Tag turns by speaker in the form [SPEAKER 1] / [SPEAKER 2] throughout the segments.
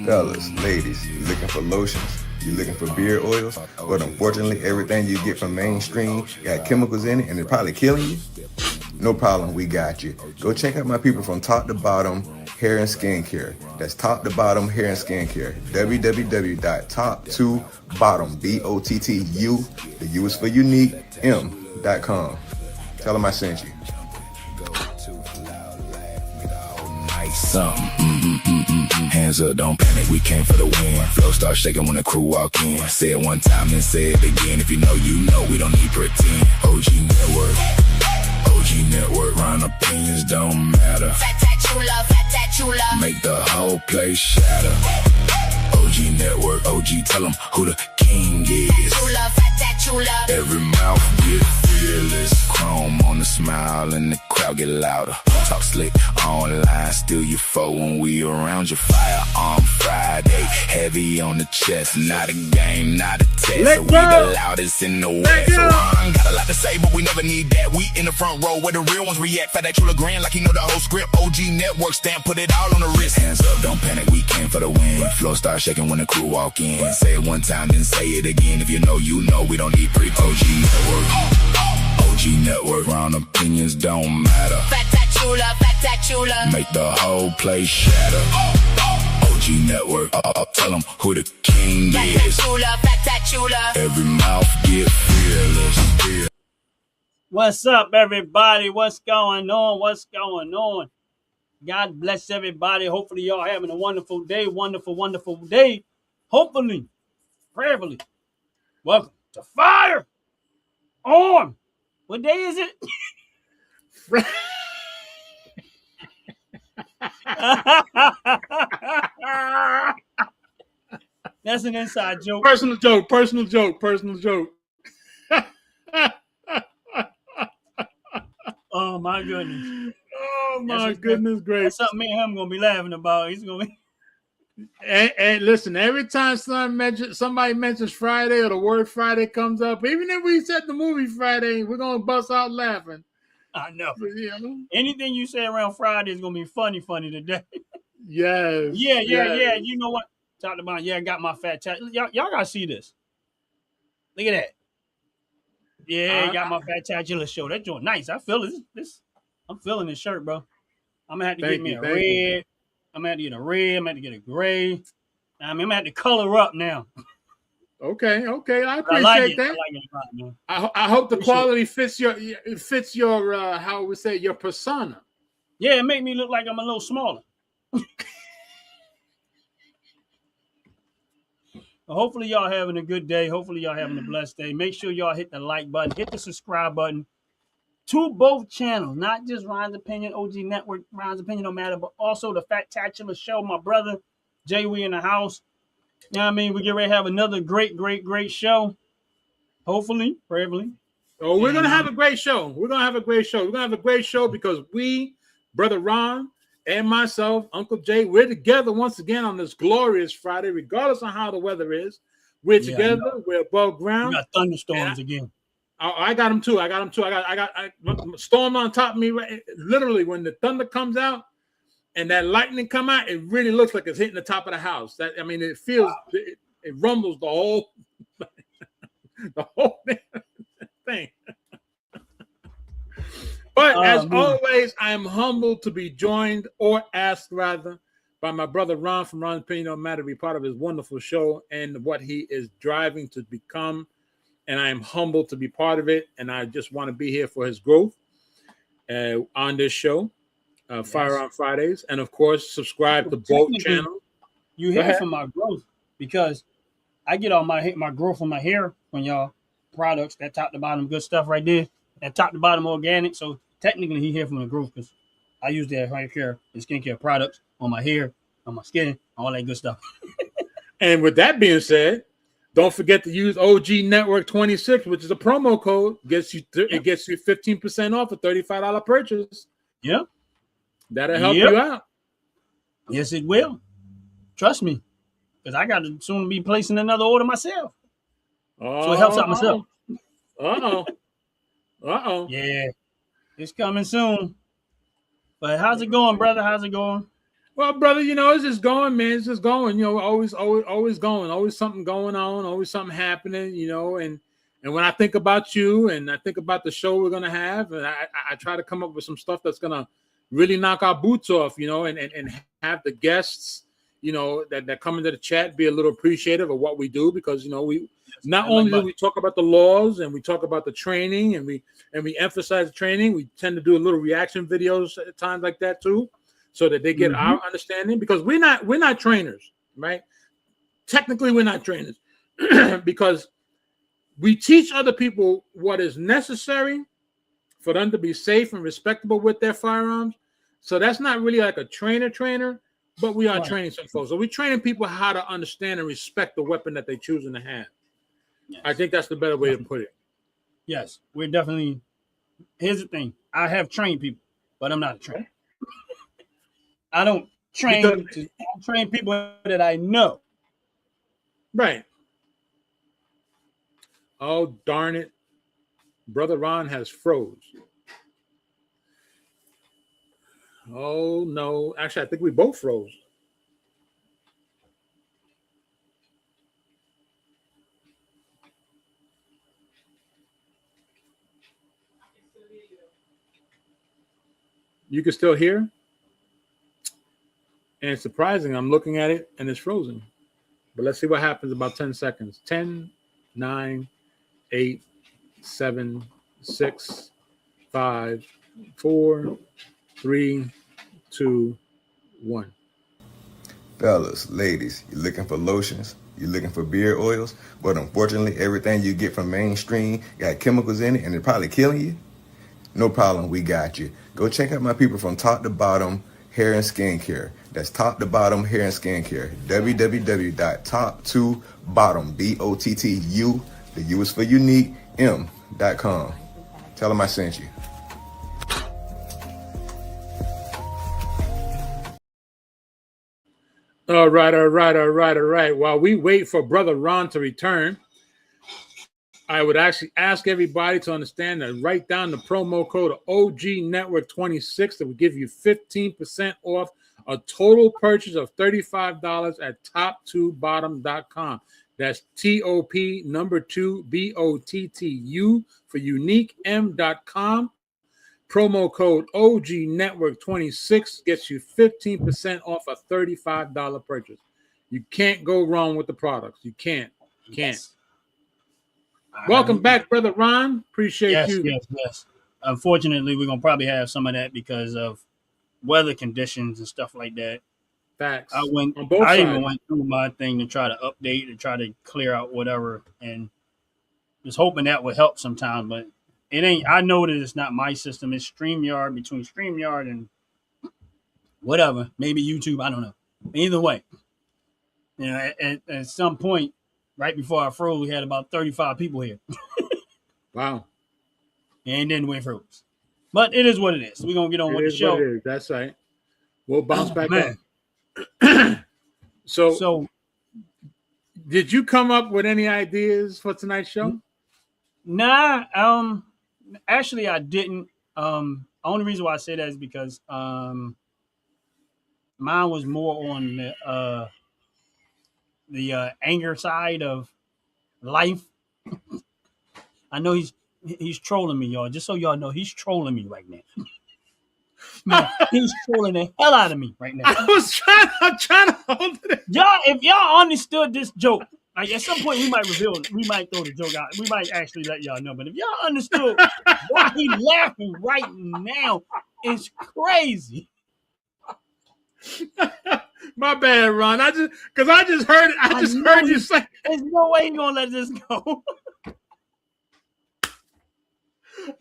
[SPEAKER 1] Fellas, ladies, you looking for lotions? You looking for beard oils? But unfortunately, everything you get from mainstream got chemicals in it and it's probably killing you? No problem, we got you. Go check out my people from Top to Bottom Hair and Skincare. That's Top to Bottom Hair and Skincare. www.top2bottom, BOTTU, the U is for unique, M.com. Tell them I sent you.
[SPEAKER 2] Hands up, don't panic, we came for the win. Flow start shaking when the crew walk in. Say it one time and say it again. If you know, we don't need pretend. OG Network, round opinions don't matter.
[SPEAKER 3] Fat that chula.
[SPEAKER 2] Make the whole place shatter. OG Network, OG, tell them who the king is.
[SPEAKER 3] Chula, fat that chula.
[SPEAKER 2] Every mouth get fearless. Chrome on the smile and the crowd get louder. Talk slick online, steal your foe when we around your firearm Friday. Heavy on the chest, not a game, not a test. So we the loudest in the west. So I got a lot to say, but we never need that. We in the front row where the real ones react. Fat that chula grand like you know the whole script. OG Network stamp, put it all on the wrist. Hands up, don't panic, we came for the win. Flow start shaking when the crew walk in. Say it one time, then say it again. If you know, we don't need pre OG Network. OG Network, round opinions don't matter.
[SPEAKER 3] Fat that chula.
[SPEAKER 2] Make the whole place shatter. OG Network, tell them who the king is.
[SPEAKER 3] Fat that chula.
[SPEAKER 2] Every mouth get fearless.
[SPEAKER 4] What's up, everybody? What's going on? God bless everybody. Hopefully, y'all having a wonderful day. Wonderful day. Hopefully, prayerfully. Welcome to Fire On. What day is it? That's an inside joke.
[SPEAKER 5] Personal joke.
[SPEAKER 4] Oh my goodness.
[SPEAKER 5] Oh my goodness gracious.
[SPEAKER 4] That's something me and him gonna be laughing about. He's gonna be.
[SPEAKER 5] And listen, every time somebody mentions Friday or the word Friday comes up, even if we said the movie Friday, we're gonna bust out laughing.
[SPEAKER 4] I know. Anything you say around Friday is gonna be funny today.
[SPEAKER 5] Yes.
[SPEAKER 4] Yeah. You know what? Talking about I got my fat tat. Y'all gotta see this. Look at that. Yeah, got my fat tattula show. That joint nice. I feel this. I'm feeling this shirt, bro. I'm gonna have to get me a red. I'm gonna have to get a red. I'm gonna have to get a gray. I mean, I'm gonna have to color up now.
[SPEAKER 5] Okay. I appreciate that. I hope the quality fits your how we say your persona.
[SPEAKER 4] Yeah, it make me look like I'm a little smaller. Hopefully y'all having a good day. Hopefully y'all having a blessed day. Make sure y'all hit the like button, hit the subscribe button to both channels, not just Ryan's Opinion, OG Network, Ryan's Opinion no matter, but also the Fat-tacular Show. My brother Jay, we in the house. You know what I mean? We get ready to have another great show. Hopefully, prayerfully.
[SPEAKER 5] Oh, we're gonna have a great show. We're gonna have a great show because we, Brother Ron, and myself, Uncle Jay, we're together once again on this glorious Friday, regardless of how the weather is. We're together. We're above ground.
[SPEAKER 4] We got thunderstorms again.
[SPEAKER 5] I got them too. I got storm on top of me. Literally, when the thunder comes out and that lightning come out, it really looks like it's hitting the top of the house. It feels, it rumbles the whole thing. But as always, I am humbled to be joined or asked rather by my brother Ron from Ron's Opinion No Matter to be part of his wonderful show and what he is driving to become. And I am humbled to be part of it. And I just want to be here for his growth on this show, Fire on Fridays. And of course, subscribe to both channels.
[SPEAKER 4] You hear from my growth because I get all my growth from my hair from y'all products, that top to bottom good stuff right there. That top to bottom organic. So technically he here from the growth because I use that hair care and skincare products on my hair, on my skin, all that good stuff.
[SPEAKER 5] And with that being said, don't forget to use OG Network 26, which is a promo code. It gets you 15% off a $35 purchase.
[SPEAKER 4] Yeah.
[SPEAKER 5] That'll help you out.
[SPEAKER 4] Yes, it will. Trust me. Because I got to soon be placing another order myself. So it helps out myself. Yeah. It's coming soon. But how's it going, brother? How's it going?
[SPEAKER 5] Well, brother, it's just going, man. It's just going. Always going. Always something going on. Always something happening. And when I think about you and I think about the show we're gonna have, and I try to come up with some stuff that's gonna really knock our boots off, and have the guests, that come into the chat be a little appreciative of what we do, because we not only do we talk about the laws and we talk about the training and we emphasize the training, we tend to do a little reaction videos at times like that too, so that they get our understanding, because we're not trainers, right? Technically, we're not trainers because we teach other people what is necessary for them to be safe and respectable with their firearms. So that's not really like a trainer, but we are training some folks. So we're training people how to understand and respect the weapon that they're choosing to have. Yes. I think that's the better way to put it.
[SPEAKER 4] Yes, we're definitely. Here's the thing: I have trained people, but I'm not a trainer. I don't train. I train people that I know.
[SPEAKER 5] Right. Oh, darn it. Brother Ron has froze. Oh, no. Actually, I think we both froze. You can still hear? And it's surprising. I'm looking at it and it's frozen. But let's see what happens in about 10 seconds. 10, 9, 8, 7, 6, 5, 4, 3, 2, 1.
[SPEAKER 1] Fellas, ladies, you looking for lotions? You looking for beard oils? But unfortunately, everything you get from mainstream got chemicals in it and they're probably killing you? No problem, we got you. Go check out my people from Top to Bottom Hair and Skincare. That's Top to Bottom Hair and Skincare. www.top2bottom, BOTTU, the U is for unique, M.com. Tell them I sent you.
[SPEAKER 5] All right. While we wait for Brother Ron to return, I would actually ask everybody to understand that write down the promo code OG Network 26 that will give you 15% off a total purchase of $35 at top2bottom.com. That's TOP number 2 BOTTU for uniquem.com. Promo code OG Network 26 gets you 15% off a $35 purchase. You can't go wrong with the products. You can't. Yes. Welcome back, Brother Ron. Appreciate you.
[SPEAKER 4] Yes. Unfortunately, we're going to probably have some of that because of weather conditions and stuff like that.
[SPEAKER 5] Facts.
[SPEAKER 4] I even went through my thing to try to update and try to clear out whatever, and was hoping that would help sometime, but it ain't. I know that it's not my system. It's StreamYard, between StreamYard and whatever. Maybe YouTube. I don't know. Either way, at some point, right before I froze, we had about 35 people here.
[SPEAKER 5] Wow.
[SPEAKER 4] And then we froze. But it is what it is. We're going to get on with the show.
[SPEAKER 5] That's right. We'll bounce back up. So, did you come up with any ideas for tonight's show?
[SPEAKER 4] Nah. Actually, I didn't. Only reason why I say that is because mine was more on the anger side of life. I know he's trolling me, y'all. Just so y'all know, he's trolling me right now. Man, he's trolling the hell out of me right now.
[SPEAKER 5] I'm trying to hold it.
[SPEAKER 4] Y'all, if y'all understood this joke, like at some point we might throw the joke out. We might actually let y'all know. But if y'all understood why he's laughing right now, it's crazy.
[SPEAKER 5] My bad, Ron. I just heard it. I just heard you say.
[SPEAKER 4] There's no way you're gonna let this go.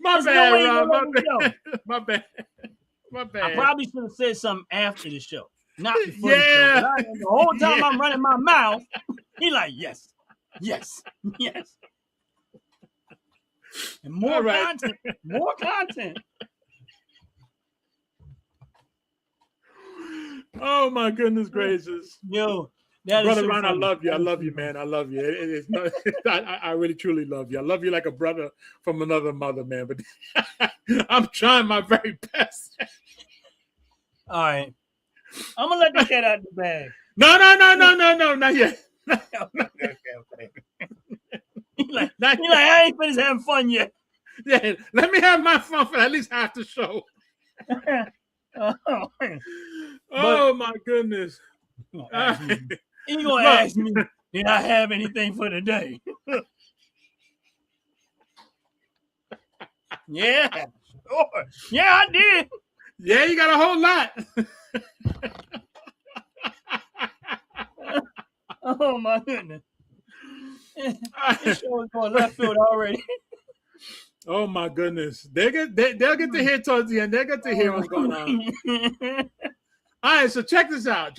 [SPEAKER 5] My bad, Ron. My bad.
[SPEAKER 4] I probably should have said something after the show, not before the show. The whole time I'm running my mouth, he like, yes. And more content.
[SPEAKER 5] Oh my goodness gracious.
[SPEAKER 4] Yo,
[SPEAKER 5] Brother Ron, I love you. I love you, man. I love you. It's not, I really, truly love you. I love you like a brother from another mother, man. But I'm trying my very best.
[SPEAKER 4] All right. I'm gonna let the cat out the bag.
[SPEAKER 5] No, not yet.
[SPEAKER 4] Okay. He like,
[SPEAKER 5] Not
[SPEAKER 4] I ain't finished having fun yet.
[SPEAKER 5] Yeah, let me have my fun for at least half the show. Oh my goodness.
[SPEAKER 4] He gonna ask me, did I have anything for today? Yeah, sure. Yeah, I did.
[SPEAKER 5] Yeah, you got a whole lot.
[SPEAKER 4] Oh my goodness. This show is going left field already.
[SPEAKER 5] Oh my goodness. They'll get to hear towards the end. They'll get to hear what's going on. All right, so check this out.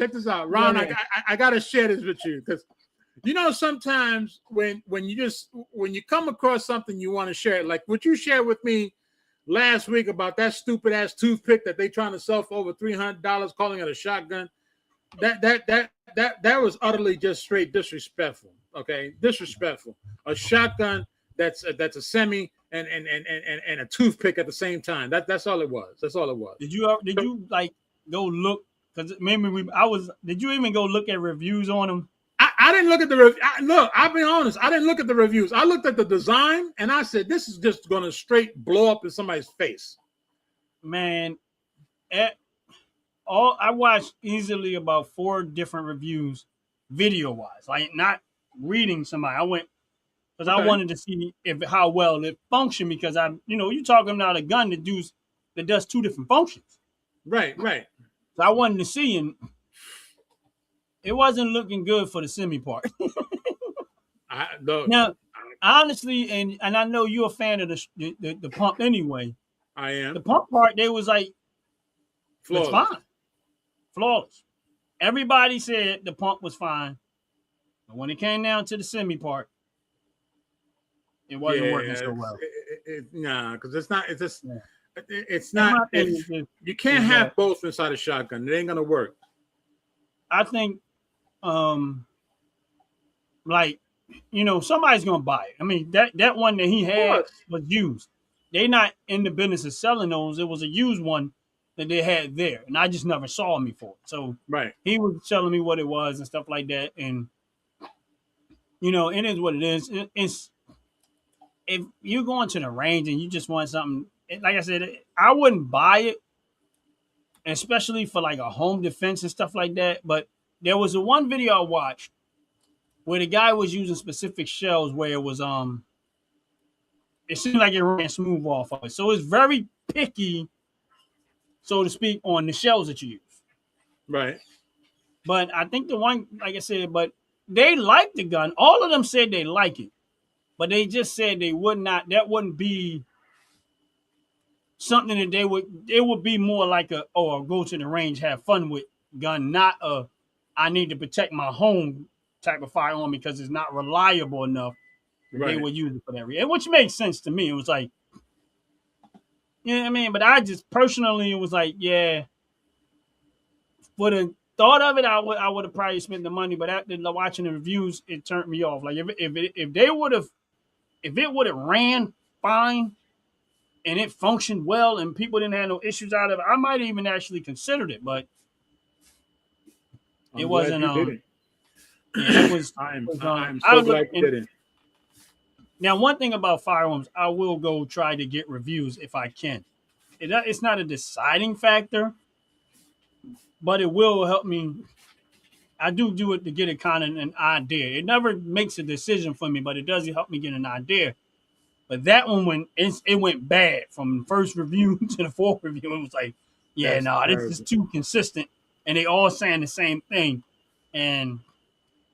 [SPEAKER 5] Ron,
[SPEAKER 4] Yeah.
[SPEAKER 5] I gotta share this with you because you know sometimes when you come across something you want to share, like what you shared with me last week about that stupid ass toothpick that they trying to sell for over $300, calling it a shotgun. That was utterly just straight disrespectful. Okay, disrespectful. A shotgun that's a semi and a toothpick at the same time. That's all it was. That's all it was.
[SPEAKER 4] Did you like go look? Because maybe did you even go look at reviews on them?
[SPEAKER 5] I didn't look at the review. Look, I'll be honest. I didn't look at the reviews. I looked at the design and I said, this is just going to straight blow up in somebody's face.
[SPEAKER 4] Man, I watched easily about 4 different reviews, video wise, like not reading somebody. I went because I wanted to see how well it functioned because you're talking about a gun that does 2 different functions.
[SPEAKER 5] Right.
[SPEAKER 4] So I wanted to see, and it wasn't looking good for the semi part. Now, honestly, and I know you're a fan of the pump anyway.
[SPEAKER 5] I am.
[SPEAKER 4] The pump part, they was like,
[SPEAKER 5] Flawless.
[SPEAKER 4] it's fine. Flawless. Everybody said the pump was fine. But when it came down to the semi part, it wasn't working so well.
[SPEAKER 5] Nah, because it's not. It's just.
[SPEAKER 4] Yeah.
[SPEAKER 5] It's not. You can't have both inside a shotgun. It ain't gonna work.
[SPEAKER 4] I think, somebody's gonna buy it. I mean, that one that he had was used. They not in the business of selling those. It was a used one that they had there, and I just never saw him before. So he was telling me what it was and stuff like that, and it is what it is. It's if you're going to the range and you just want something, like I said, I wouldn't buy it, especially for like a home defense and stuff like that. But there was one video I watched where the guy was using specific shells where it was it seemed like it ran smooth off of it. So it's very picky, so to speak, on the shells that you use. Right. But I think the one, like I said, but they like the gun. All of them said they like it, but they just said they would not. That wouldn't be something that it would be more like go to the range, have fun with gun, not I need to protect my home type of firearm because it's not reliable enough. Right. They would use it for that reason, which makes sense to me. It was like, you know what I mean? But I just personally, it was like, yeah, for the thought of it, I would have probably spent the money. But after watching the reviews, it turned me off. Like if it would have ran fine and it functioned well and people didn't have no issues out of it, I might even actually considered it. But it wasn't. It was. I'm so glad you didn't. Now, one thing about firearms, I will go try to get reviews if I can. It's not a deciding factor, but it will help me. I do it to get a kind of an idea. It never makes a decision for me, but it does help me get an idea. But that one, when it went bad from the first review to the 4th review, it was like, this is too consistent. And they all saying the same thing. And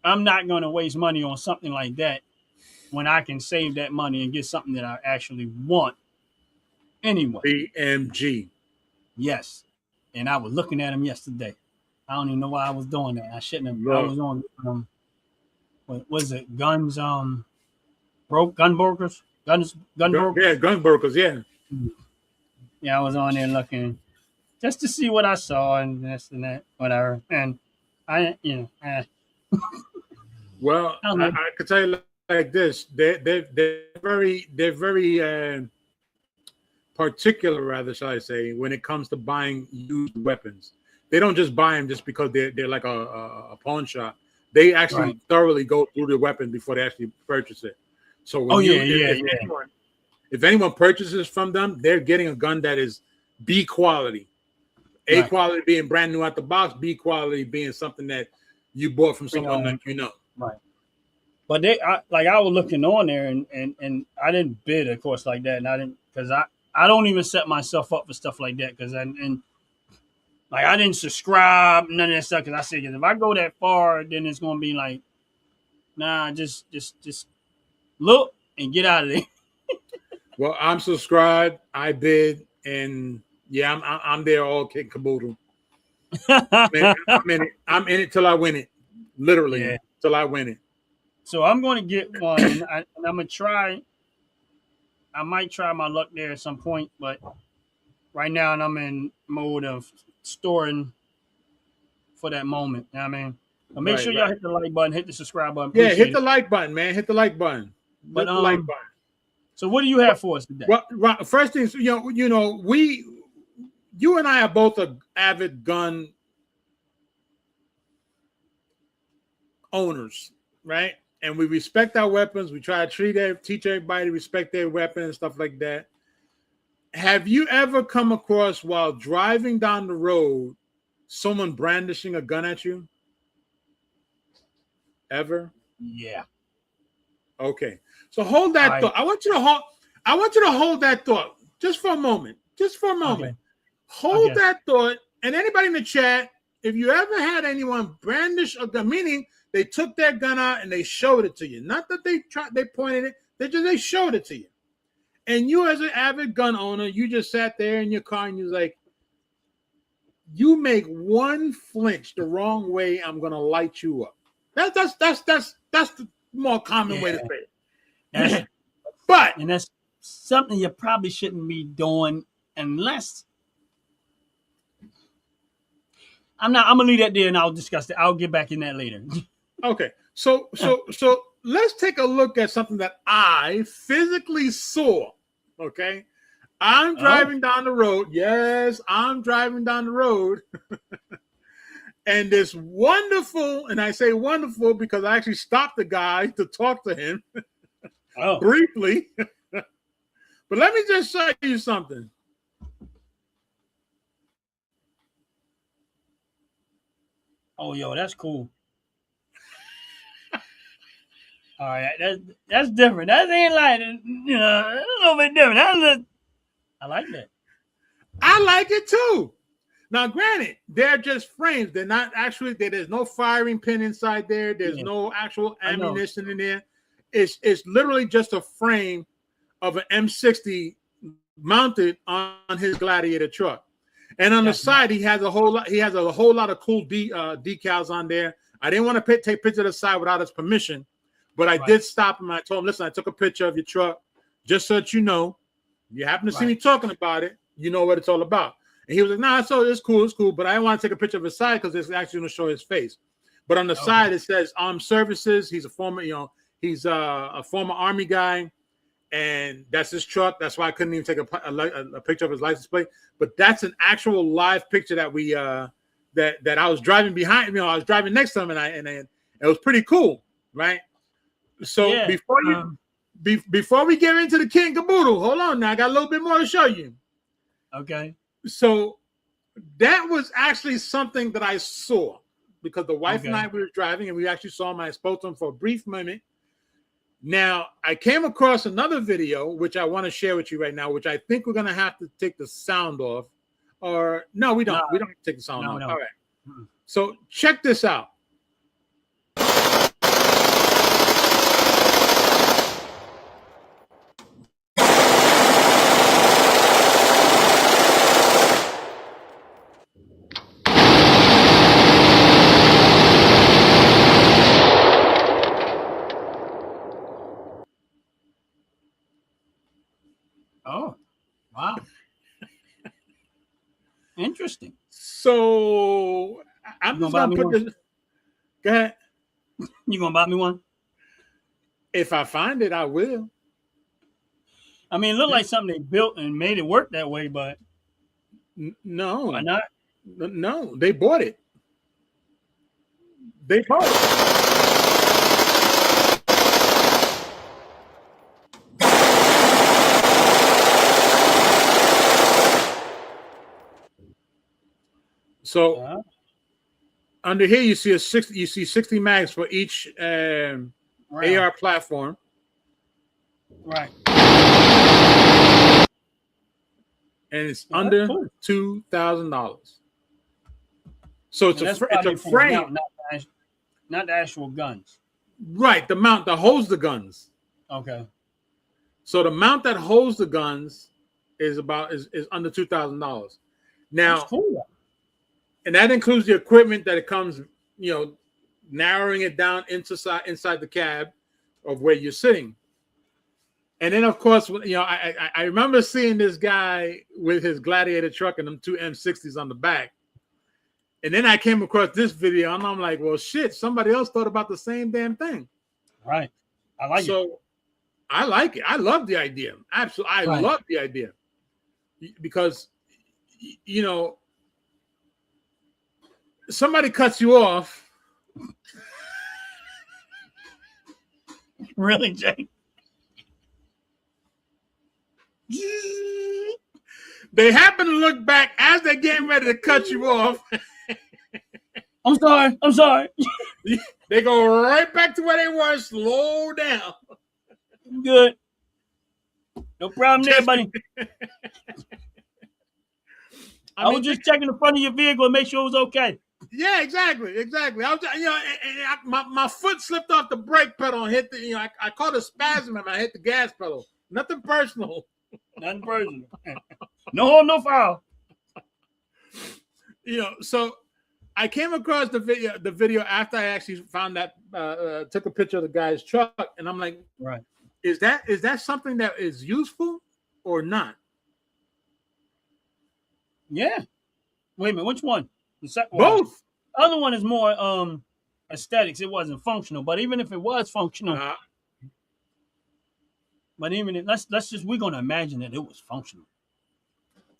[SPEAKER 4] I'm not going to waste money on something like that when I can save that money and get something that I actually want anyway.
[SPEAKER 5] BMG.
[SPEAKER 4] Yes. And I was looking at them yesterday. I don't even know why I was doing that. I shouldn't have. I was on, what was it? Guns, gun brokers? Gun brokers?
[SPEAKER 5] Yeah, gun brokers, yeah.
[SPEAKER 4] Yeah, I was on there looking just to see what I saw and this and that, whatever. And
[SPEAKER 5] well, I could tell you like this: they're very particular, rather, shall I say, when it comes to buying used weapons. they don't just buy them just because they're like a pawn shop. They actually thoroughly go through the weapon before they actually purchase it. So when if anyone purchases from them, they're getting a gun that is B quality. A quality being brand new out the box, B quality being something that you bought from someone that you know.
[SPEAKER 4] Right. But I was looking on there and I didn't bid, of course, like that. And I didn't, because I don't even set myself up for stuff like that. Because I didn't subscribe, none of that stuff. Because I said, if I go that far, then it's going to be like, nah, just look and get out of there.
[SPEAKER 5] Well, I'm subscribed. I bid, and yeah, I'm there all kit caboodle. I'm in it till I win it. Literally, till I win it.
[SPEAKER 4] So I'm going to get one, and I'm going to try. I might try my luck there at some point, but right now I'm in mode of storing for that moment. You know what I mean? But make sure y'all hit the like button, hit the subscribe button.
[SPEAKER 5] Yeah, hit the like button, man. Hit the like button.
[SPEAKER 4] Hit the like button. So what do you have for us today?
[SPEAKER 5] Well, first things, you know, you and I are both avid gun owners, right? And we respect our weapons. We try to teach everybody to respect their weapon and stuff like that. Have you ever come across, while driving down the road, someone brandishing a gun at you? Ever?
[SPEAKER 4] Yeah.
[SPEAKER 5] Okay. So hold that thought. I want you to hold that thought just for a moment. Just for a moment. Okay. Hold that thought. And anybody in the chat, if you ever had anyone brandish a gun, meaning they took their gun out and they showed it to you. Not that they pointed it, they showed it to you. And you, as an avid gun owner, you just sat there in your car and you was like, you make one flinch the wrong way, I'm gonna light you up. That's the more common way to say it. And
[SPEAKER 4] that's something you probably shouldn't be doing unless I'm gonna leave that there and I'll discuss it. I'll get back in that later.
[SPEAKER 5] Okay. So let's take a look at something that I physically saw. Okay. I'm driving down the road. Yes, I'm driving down the road. And this wonderful, and I say wonderful because I actually stopped the guy to talk to him briefly. But let me just show you something.
[SPEAKER 4] Oh, yo, that's cool. All right, that's different. That ain't like, you know, a little bit different. I like that.
[SPEAKER 5] I like it too. Now, granted, they're just frames. They're not actually. There's no firing pin inside there. There's no actual ammunition in there. It's literally just a frame of an M60 mounted on his Gladiator truck, and on the side he has a whole lot. He has a whole lot of cool decals on there. I didn't want to take pictures of the side without his permission, but I did stop him. I told him, "Listen, I took a picture of your truck just so that you know. You happen to see me talking about it. You know what it's all about." And he was like, "Nah, so it's cool. But I didn't want to take a picture of his side because it's actually going to show his face. But on the side, it says Armed Services. He's a former, he's a former Army guy, and that's his truck. That's why I couldn't even take a picture of his license plate. But that's an actual live picture that we that I was driving behind. I was driving next to him, and it was pretty cool, right? So before we get into the King Caboodle, hold on now. I got a little bit more to show you.
[SPEAKER 4] Okay.
[SPEAKER 5] So that was actually something that I saw because the wife and I were driving and we actually saw him. I spoke to him for a brief moment. Now, I came across another video, which I want to share with you right now, which I think we're going to have to take the sound off. Or no, we don't. We don't have to take the sound off. No. All right. Mm-hmm. So check this out.
[SPEAKER 4] Oh, wow. Interesting.
[SPEAKER 5] So I'm just going to put this. Go ahead.
[SPEAKER 4] You going to buy me one?
[SPEAKER 5] If I find it, I will.
[SPEAKER 4] I mean, it looked like something they built and made it work that way, but
[SPEAKER 5] no.
[SPEAKER 4] Why not?
[SPEAKER 5] No, they bought it. They bought it. So
[SPEAKER 4] Uh-huh.
[SPEAKER 5] under here you see 60 mags for each
[SPEAKER 4] Right.
[SPEAKER 5] AR platform.
[SPEAKER 4] Right.
[SPEAKER 5] And it's
[SPEAKER 4] Well,
[SPEAKER 5] under
[SPEAKER 4] that's cool.
[SPEAKER 5] $2,000. So it's
[SPEAKER 4] And
[SPEAKER 5] a
[SPEAKER 4] that's
[SPEAKER 5] it's
[SPEAKER 4] probably
[SPEAKER 5] a
[SPEAKER 4] for the
[SPEAKER 5] frame,
[SPEAKER 4] mount, not the actual guns.
[SPEAKER 5] right? The mount that holds the guns.
[SPEAKER 4] Okay.
[SPEAKER 5] So the mount that holds the guns is under $2,000. Now,
[SPEAKER 4] That's cool.
[SPEAKER 5] and that includes the equipment that it comes, narrowing it down inside the cab of where you're sitting. And then, of course, I remember seeing this guy with his Gladiator truck and them two M60s on the back. And then I came across this video, and I'm like, well, shit, somebody else thought about the same damn thing.
[SPEAKER 4] Right. I like it.
[SPEAKER 5] So I like it. I love the idea. Absolutely. I
[SPEAKER 4] Right.
[SPEAKER 5] love the idea. Because, somebody cuts you off.
[SPEAKER 4] Really, Jay?
[SPEAKER 5] They happen to look back as they're getting ready to cut you off.
[SPEAKER 4] I'm sorry. I'm sorry.
[SPEAKER 5] They go right back to where they were. Slow down.
[SPEAKER 4] Good. No problem there, buddy. I was just checking the front of your vehicle and make sure it was okay.
[SPEAKER 5] Yeah, exactly. I was, my foot slipped off the brake pedal and hit the, I caught a spasm and I hit the gas pedal. Nothing personal.
[SPEAKER 4] Nothing personal. No harm, no foul.
[SPEAKER 5] So I came across the video after I actually found that, took a picture of the guy's truck, and I'm like,
[SPEAKER 4] right.
[SPEAKER 5] Is that something that is useful or not?
[SPEAKER 4] Yeah. Wait a minute. Which one? The second
[SPEAKER 5] Both.
[SPEAKER 4] The other one is more aesthetics. It wasn't functional, but even if it was functional, but even if, we're gonna imagine that it was functional.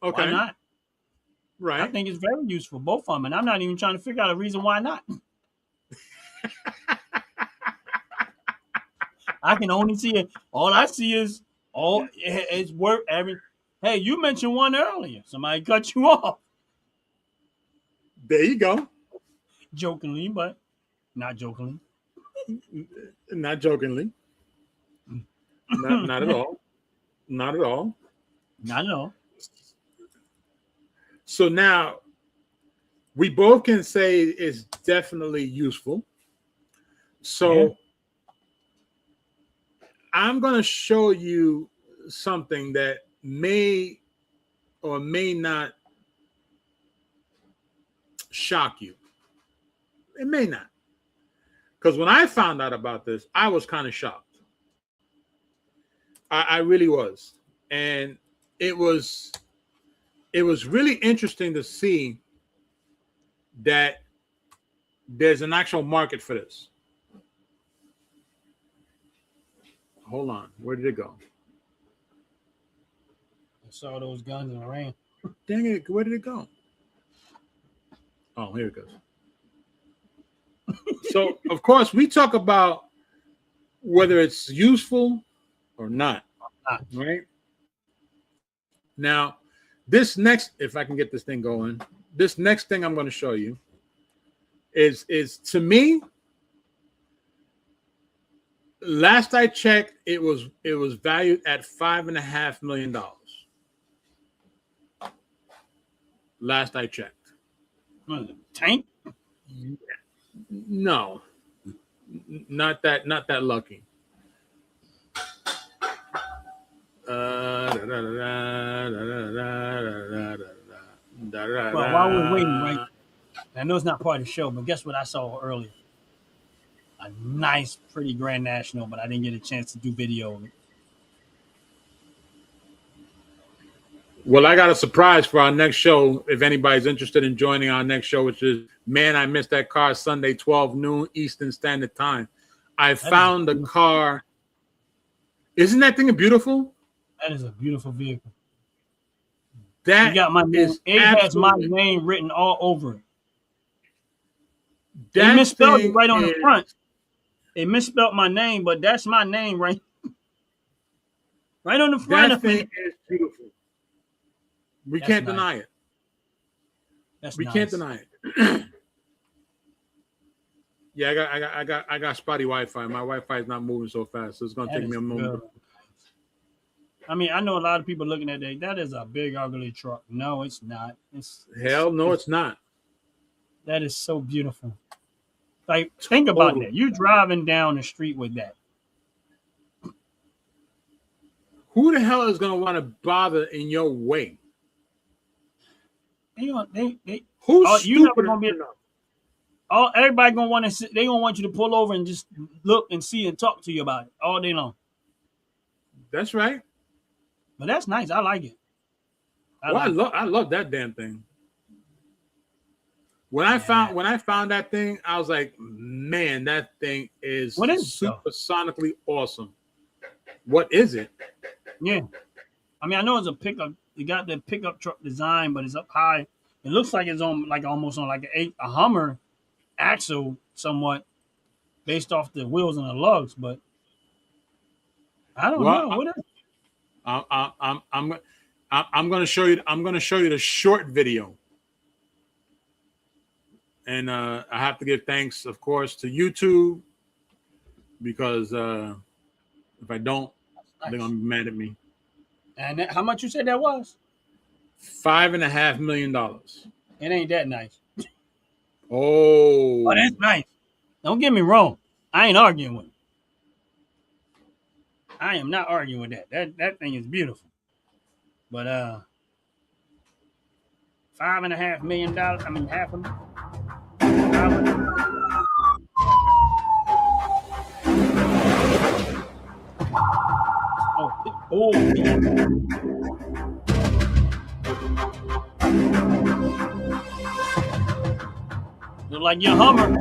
[SPEAKER 5] Okay.
[SPEAKER 4] Why not?
[SPEAKER 5] Right.
[SPEAKER 4] I think it's very useful, both of them, and I'm not even trying to figure out a reason why not. I can only see it. All I see is it's work. Hey, you mentioned one earlier. Somebody cut you off.
[SPEAKER 5] There you go.
[SPEAKER 4] Jokingly, but not jokingly.
[SPEAKER 5] Not jokingly. Not at all. Not at all.
[SPEAKER 4] Not at all.
[SPEAKER 5] So now we both can say it's definitely useful. So I'm going to show you something that may or may not shock you. It may not. Because when I found out about this, I was kind of shocked. I really was. And it was really interesting to see that there's an actual market for this. Hold on. Where did it go?
[SPEAKER 4] I saw those guns and I ran.
[SPEAKER 5] Dang it. Where did it go? Oh, here it goes. So, of course, we talk about whether it's useful or not. Right? Now, this next, if I can get this thing going, this next thing I'm going to show you is to me, last I checked, it was valued at $5.5 million. Last I checked.
[SPEAKER 4] What is it, tank?
[SPEAKER 5] No, not that lucky.
[SPEAKER 4] Well, while we're waiting, right? I know it's not part of the show, but guess what I saw earlier? A nice, pretty Grand National, but I didn't get a chance to do video of it.
[SPEAKER 5] Well, I got a surprise for our next show. If anybody's interested in joining our next show, which is Man, I Missed That Car, Sunday, 12 noon Eastern Standard Time. I found the car. Isn't that thing beautiful?
[SPEAKER 4] That is a beautiful vehicle.
[SPEAKER 5] That
[SPEAKER 4] You got my name.
[SPEAKER 5] is
[SPEAKER 4] It has my
[SPEAKER 5] absolutely-
[SPEAKER 4] name written all over it. They
[SPEAKER 5] that
[SPEAKER 4] misspelled it
[SPEAKER 5] thing
[SPEAKER 4] right on the
[SPEAKER 5] is-
[SPEAKER 4] front. They misspelled my name, but that's my name right on the front
[SPEAKER 5] That
[SPEAKER 4] of
[SPEAKER 5] thing
[SPEAKER 4] it.
[SPEAKER 5] is beautiful. We
[SPEAKER 4] That's
[SPEAKER 5] can't
[SPEAKER 4] nice.
[SPEAKER 5] deny it.
[SPEAKER 4] That's
[SPEAKER 5] We
[SPEAKER 4] nice.
[SPEAKER 5] can't deny it. Yeah, I got spotty Wi-Fi. My Wi-Fi is not moving so fast, so it's gonna
[SPEAKER 4] That
[SPEAKER 5] take me
[SPEAKER 4] is
[SPEAKER 5] a moment.
[SPEAKER 4] good. I mean, I know a lot of people looking at that. That is a big ugly truck. No, it's not.
[SPEAKER 5] Hell no, it's not.
[SPEAKER 4] That is so beautiful. Like, think about
[SPEAKER 5] Totally.
[SPEAKER 4] that. You driving down the street with that.
[SPEAKER 5] Who the hell is gonna want to bother in your way?
[SPEAKER 4] They
[SPEAKER 5] Who's
[SPEAKER 4] Oh, you never
[SPEAKER 5] stupid
[SPEAKER 4] gonna be-
[SPEAKER 5] enough?
[SPEAKER 4] everybody gonna want to. They gonna want you to pull over and just look and see and talk to you about it all day long.
[SPEAKER 5] That's right.
[SPEAKER 4] But that's nice. I like it.
[SPEAKER 5] I
[SPEAKER 4] like it.
[SPEAKER 5] love that damn thing. When I found that thing, I was like, man, that thing is
[SPEAKER 4] What is it, though?
[SPEAKER 5] supersonically awesome. What is it?
[SPEAKER 4] Yeah. I mean, I know it's a pickup. You got the pickup truck design, but it's up high. It looks like it's on like almost on like a Hummer axle, somewhat based off the wheels and the lugs. But I don't
[SPEAKER 5] Well,
[SPEAKER 4] know. What is it?
[SPEAKER 5] I'm going to show you. I'm going to show you the short video, and I have to give thanks, of course, to YouTube because if I don't, they're going to be mad at me.
[SPEAKER 4] And how much you said that was?
[SPEAKER 5] $5.5 million.
[SPEAKER 4] It ain't that nice.
[SPEAKER 5] Oh,
[SPEAKER 4] Oh, that's nice. Don't get me wrong. I ain't arguing with it. I am not arguing with that. That thing is beautiful. But $5.5 million. I mean half of Oh, yeah. Look like your Hummer.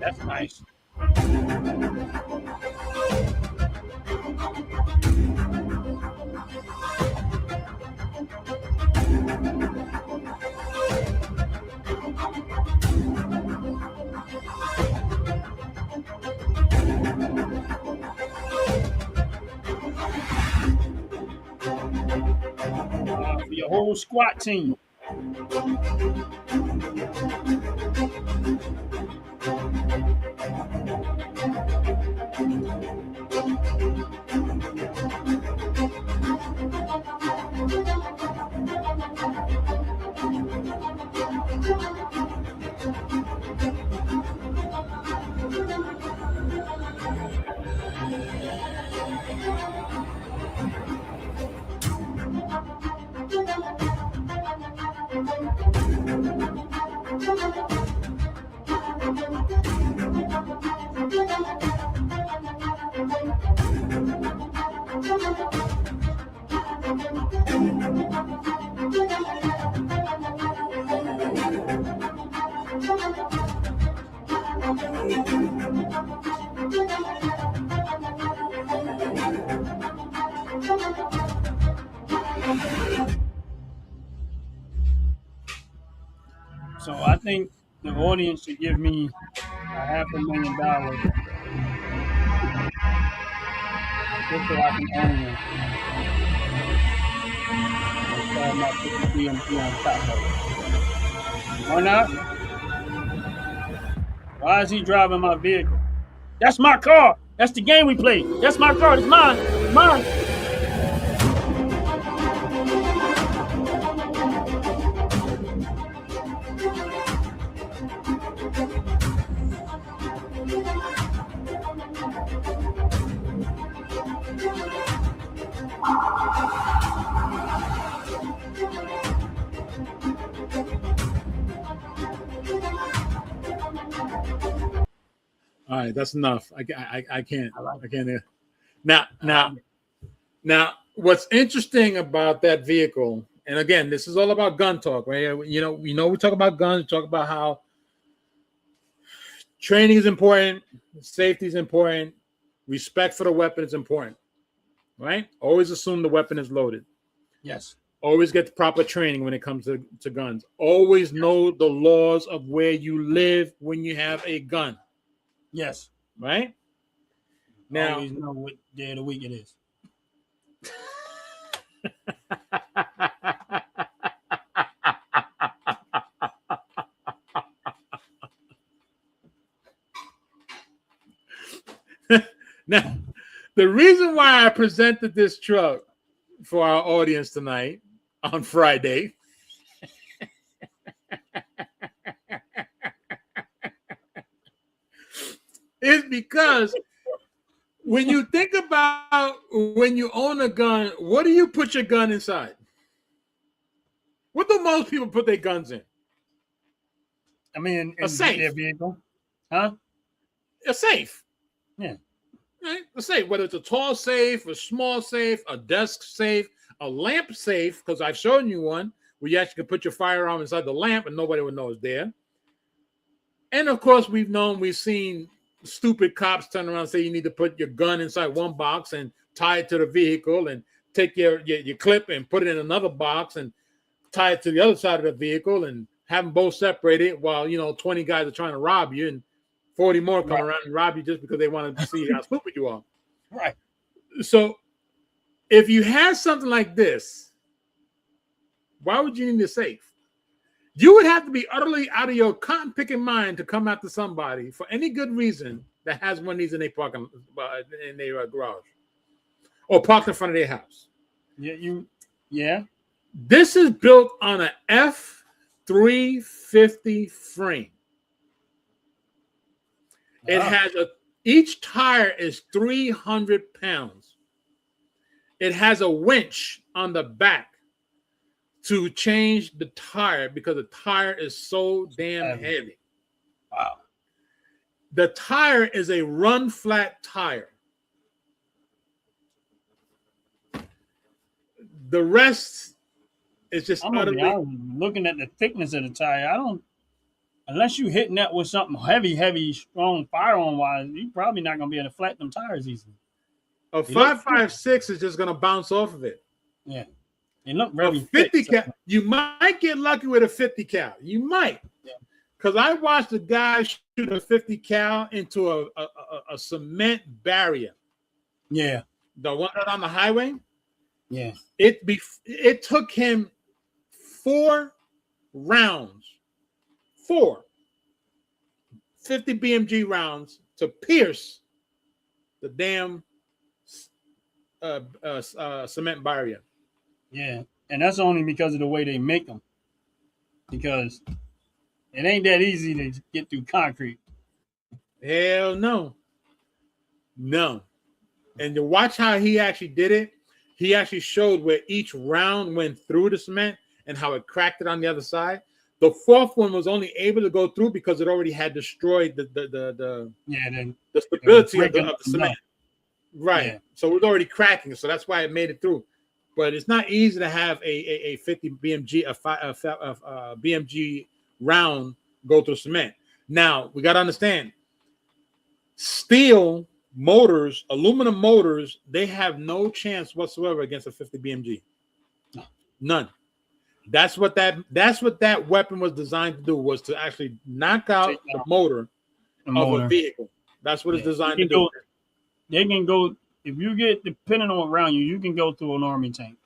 [SPEAKER 4] That's nice. For your whole squat team. So I think the audience should give me $500,000 just so I can own it. And start my 50 BMT on top of it. Why not? Why is he driving my vehicle? That's my car. That's the game we play. That's my car. It's mine. It's mine.
[SPEAKER 5] All right, that's enough. I can't.
[SPEAKER 4] I like
[SPEAKER 5] I can't. Now, what's interesting about that vehicle, and again, this is all about gun talk, right? You know, we talk about guns, we talk about how training is important, safety is important, respect for the weapon is important, right? Always assume the weapon is loaded.
[SPEAKER 4] Yes.
[SPEAKER 5] Always get the proper training when it comes to guns. Always know the laws of where you live when you have a gun,
[SPEAKER 4] Yes.
[SPEAKER 5] right? Now,
[SPEAKER 4] Always know what day of the week it is.
[SPEAKER 5] now, the reason why I presented this truck for our audience tonight on Friday is because when you think about when you own a gun, what do you put your gun inside? What do most people put their guns in?
[SPEAKER 4] I mean,
[SPEAKER 5] A safe.
[SPEAKER 4] Their vehicle. Huh?
[SPEAKER 5] A safe.
[SPEAKER 4] Yeah.
[SPEAKER 5] Right? A safe, whether it's a tall safe, a small safe, a desk safe, a lamp safe, because I've shown you one where you actually can put your firearm inside the lamp and nobody would know it's there. And of course, we've seen stupid cops turn around and say you need to put your gun inside one box and tie it to the vehicle and take your clip and put it in another box and tie it to the other side of the vehicle and have them both separated while 20 guys are trying to rob you and 40 more come around and rob you just because they want to see how stupid you are.
[SPEAKER 4] Right.
[SPEAKER 5] So if you had something like this, why would you need a safe? You would have to be utterly out of your cotton picking mind to come after somebody for any good reason that has one of these in their parking in their garage or parked in front of their house.
[SPEAKER 4] Yeah.
[SPEAKER 5] This is built on an F350 frame. It has each tire is 300 pounds. It has a winch on the back to change the tire because the tire is so damn heavy.
[SPEAKER 4] Wow.
[SPEAKER 5] The tire is a run flat tire. The rest is just
[SPEAKER 4] I'm gonna be
[SPEAKER 5] utterly.
[SPEAKER 4] honest, looking at the thickness of the tire, I don't. Unless you hitting that with something heavy, strong firearm wise, you probably not gonna be able to flatten them tires easily.
[SPEAKER 5] A 5.56 is just gonna bounce off of it.
[SPEAKER 4] Yeah. They look
[SPEAKER 5] A
[SPEAKER 4] very
[SPEAKER 5] 50
[SPEAKER 4] thick,
[SPEAKER 5] cal. You might get lucky with a 50 cal. You might. Because I watched a guy shoot a 50 cal into a cement barrier.
[SPEAKER 4] Yeah.
[SPEAKER 5] The one on the highway.
[SPEAKER 4] Yeah.
[SPEAKER 5] It took him 4 rounds, 50 BMG rounds to pierce the damn cement barrier.
[SPEAKER 4] Yeah. And that's only because of the way they make them. Because it ain't that easy to get through concrete.
[SPEAKER 5] Hell no. No. And to watch how he actually did it, he actually showed where each round went through the cement and how it cracked it on the other side. The fourth one was only able to go through because it already had destroyed the stability of the cement. Right. Yeah. So it was already cracking. So that's why it made it through. But it's not easy to have a 50 BMG, a BMG round go through cement. Now, we got to understand, steel motors, aluminum motors, they have no chance whatsoever against a 50 BMG.
[SPEAKER 4] No.
[SPEAKER 5] None. That's what that weapon was designed to do, was to actually knock out the motor of a vehicle. That's what it's designed to do.
[SPEAKER 4] They can go, if you get, depending on around you, you can go through an army tank.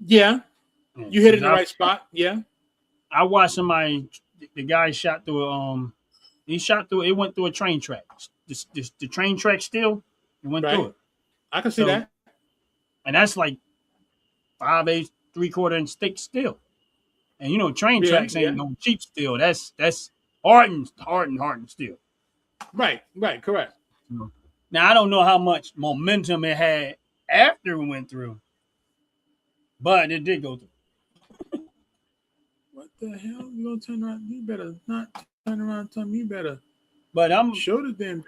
[SPEAKER 5] Yeah. You hit it in the right spot. Yeah.
[SPEAKER 4] I watched somebody, the guy shot through it went through a train track. The train track still, it went through it.
[SPEAKER 5] I can see that. And
[SPEAKER 4] that's like 5/8, 3/4 inch thick steel. And train tracks ain't no cheap steel. That's hardened steel.
[SPEAKER 5] Right, correct.
[SPEAKER 4] Now I don't know how much momentum it had after it went through, but it did go through.
[SPEAKER 5] What the hell? You gonna turn around? You better not turn around and tell me you better
[SPEAKER 4] But
[SPEAKER 5] Show the damn.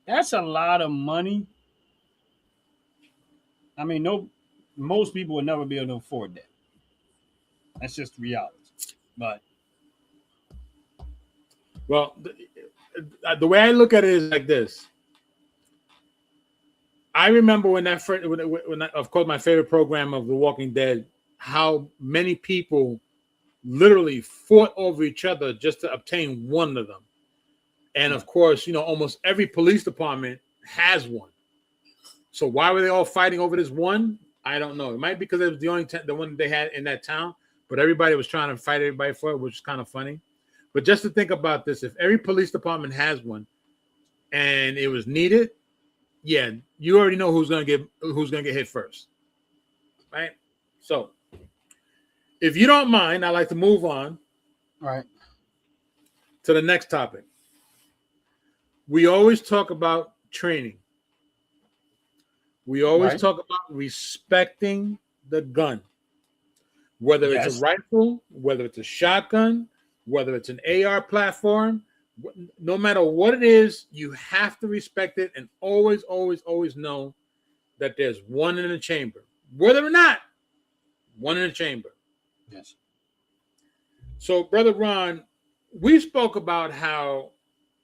[SPEAKER 4] that's a lot of money. I mean, most people would never be able to afford that. That's just reality. But
[SPEAKER 5] Well, the way I look at it is like this. I remember when of course, my favorite program of The Walking Dead, how many people literally fought over each other just to obtain one of them. And of course, almost every police department has one. So why were they all fighting over this one? I don't know. It might be because it was the one they had in that town, but everybody was trying to fight everybody for it, which is kind of funny. But just to think about this, if every police department has one and it was needed, yeah, you already know who's gonna get hit first. Right? So if you don't mind, I'd like to move on to the next topic. We always talk about training. We always talk about respecting the gun, whether it's a rifle, whether it's a shotgun, whether it's an AR platform, no matter what it is, you have to respect it and always, always, always know that there's one in the chamber, whether or not one in the chamber.
[SPEAKER 4] Yes.
[SPEAKER 5] So, Brother Ron, we spoke about how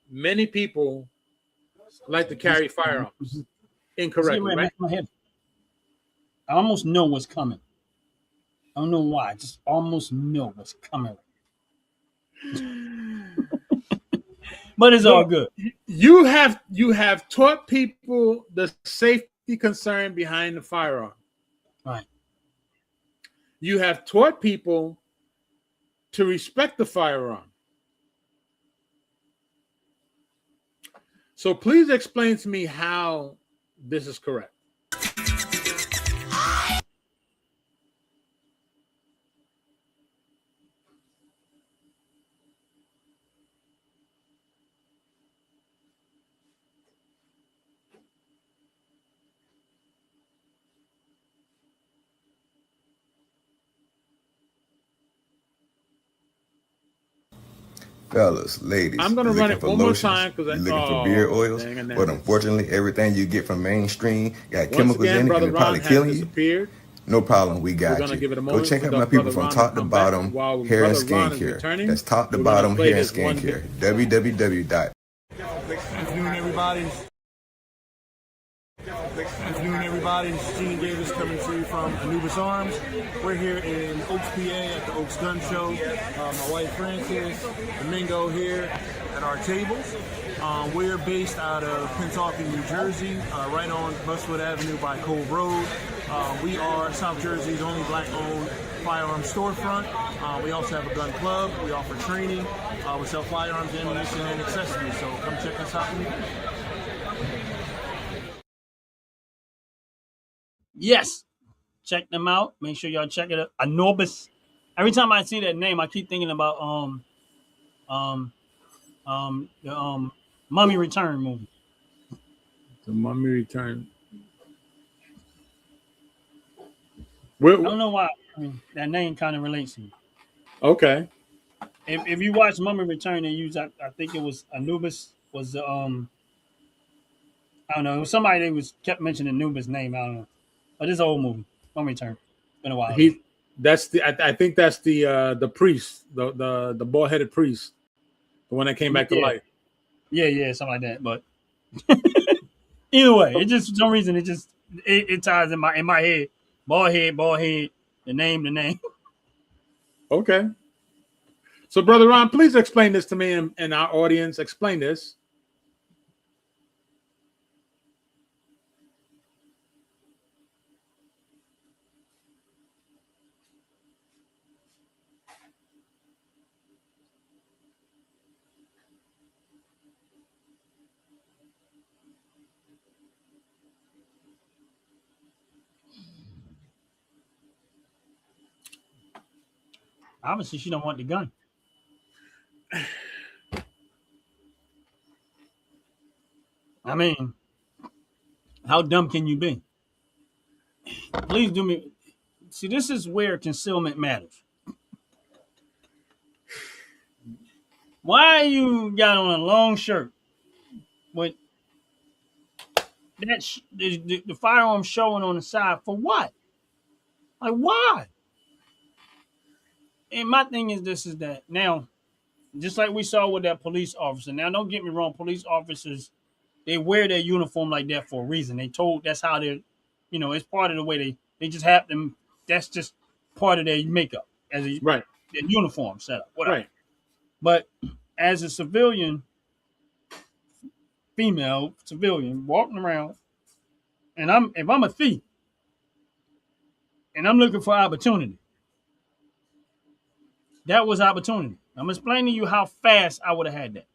[SPEAKER 5] many people like to carry firearms incorrectly, right?
[SPEAKER 4] I almost know what's coming. I don't know why. I just almost know what's coming. But it's all good.
[SPEAKER 5] You have taught people the safety concern behind the firearm.
[SPEAKER 4] Right.
[SPEAKER 5] You have taught people to respect the firearm. So please explain to me how this is correct.
[SPEAKER 1] Fellas, ladies,
[SPEAKER 5] I'm gonna
[SPEAKER 1] you
[SPEAKER 5] run
[SPEAKER 1] looking
[SPEAKER 5] it
[SPEAKER 1] for
[SPEAKER 5] one more
[SPEAKER 1] lotions,
[SPEAKER 5] time because
[SPEAKER 1] you looking for beard oils, but unfortunately, everything you get from mainstream got chemicals in it, and they're probably killing you. No problem, we got you. Go check out my people from top to bottom hair and skincare. That's top to bottom hair and skincare. www.
[SPEAKER 6] Afternoon, everybody. This is Gene Davis coming to you from Anubis Arms. We're here in Oaks, PA at the Oaks Gun Show. My wife Frances, Domingo here at our tables. We're based out of Pennsauken, New Jersey, right on Buswood Avenue by Cove Road. We are South Jersey's only black-owned firearm storefront. We also have a gun club. We offer training. We sell firearms, ammunition, and accessories. So come check us out.
[SPEAKER 4] Yes. Check them out. Make sure y'all check it out. Anubis. Every time I see that name, I keep thinking about the Mummy Return movie.
[SPEAKER 5] The Mummy Return.
[SPEAKER 4] I don't know why. I mean, that name kind of relates to me.
[SPEAKER 5] Okay.
[SPEAKER 4] If you watch Mummy Return, they use I think it was Anubis was I don't know. It was somebody that kept mentioning Anubis' name. I don't know. But it's an old movie. Mummy Return. Been a while.
[SPEAKER 5] I think that's the priest, the bald-headed priest, the one that came back to life.
[SPEAKER 4] Yeah, something like that. But either way, it just for some reason it ties in my head. Bald head, the name.
[SPEAKER 5] Okay. So, Brother Ron, please explain this to me and our audience. Explain this.
[SPEAKER 4] Obviously, she don't want the gun. I mean, how dumb can you be? Please do me. See, this is where concealment matters. Why you got on a long shirt with that the firearm showing on the side for what? Like why? And my thing is this is that now, just like we saw with that police officer. Now, don't get me wrong, police officers they wear their uniform like that for a reason. They told that's how they're, it's part of the way they just have them. That's just part of their makeup as a
[SPEAKER 5] Right.
[SPEAKER 4] their uniform setup. Whatever.
[SPEAKER 5] Right.
[SPEAKER 4] But as a civilian, female civilian walking around, and if I'm a thief and I'm looking for opportunity, that was opportunity. I'm explaining to you how fast I would have had that.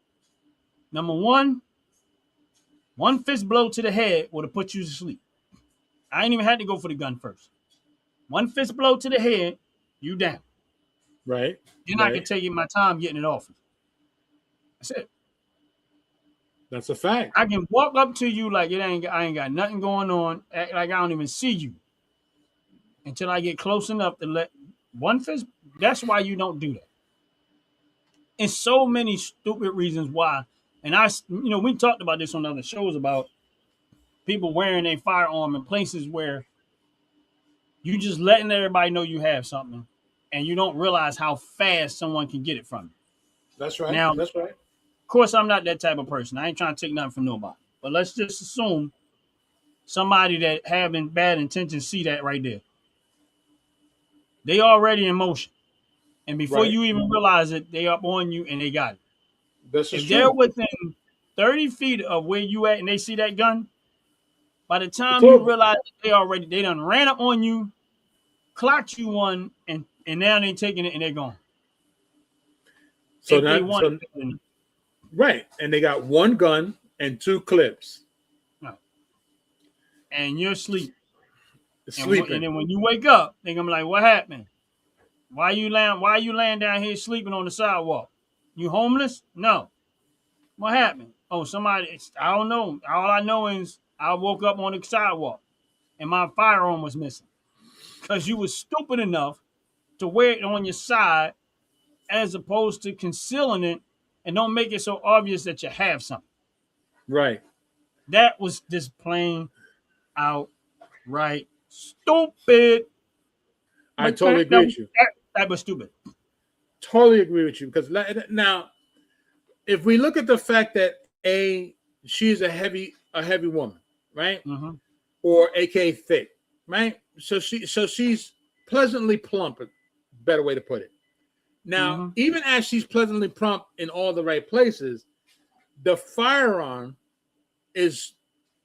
[SPEAKER 4] Number one fist blow to the head would have put you to sleep. I ain't even had to go for the gun first. One fist blow to the head, you down.
[SPEAKER 5] Right.
[SPEAKER 4] Then
[SPEAKER 5] right.
[SPEAKER 4] I can take you my time getting it off. That's it.
[SPEAKER 5] That's a fact.
[SPEAKER 4] I can walk up to you like I ain't got nothing going on, act like I don't even see you until I get close enough to let one fist. That's why you don't do that. And so many stupid reasons why. And we talked about this on other shows about people wearing a firearm in places where you just letting everybody know you have something and you don't realize how fast someone can get it from you.
[SPEAKER 5] That's right.
[SPEAKER 4] Now,
[SPEAKER 5] that's right.
[SPEAKER 4] Of course, I'm not that type of person. I ain't trying to take nothing from nobody. But let's just assume somebody that having bad intentions see that right there. They already in motion. And before you even realize it, they up on you and they got it. If they're within 30 feet of where you at and they see that gun, by the time you realize they done ran up on you, clocked you one, and now they taking it and they're gone.
[SPEAKER 5] So right. And they got one gun and two clips.
[SPEAKER 4] No. And you're asleep.
[SPEAKER 5] Sleeping.
[SPEAKER 4] And then when you wake up, they're gonna be like, what happened? Why you laying down here sleeping on the sidewalk? You homeless? No. What happened? Oh, somebody, I don't know. All I know is I woke up on the sidewalk and my firearm was missing. Because you was stupid enough to wear it on your side as opposed to concealing it and don't make it so obvious that you have something.
[SPEAKER 5] Right.
[SPEAKER 4] That was just plain outright stupid.
[SPEAKER 5] I totally agree with you.
[SPEAKER 4] That was stupid.
[SPEAKER 5] Totally agree with you. Because now, if we look at the fact that she's a heavy woman, right?
[SPEAKER 4] Mm-hmm.
[SPEAKER 5] Or aka thick, right? So she's pleasantly plump, a better way to put it. Now, even as she's pleasantly plump in all the right places, the firearm is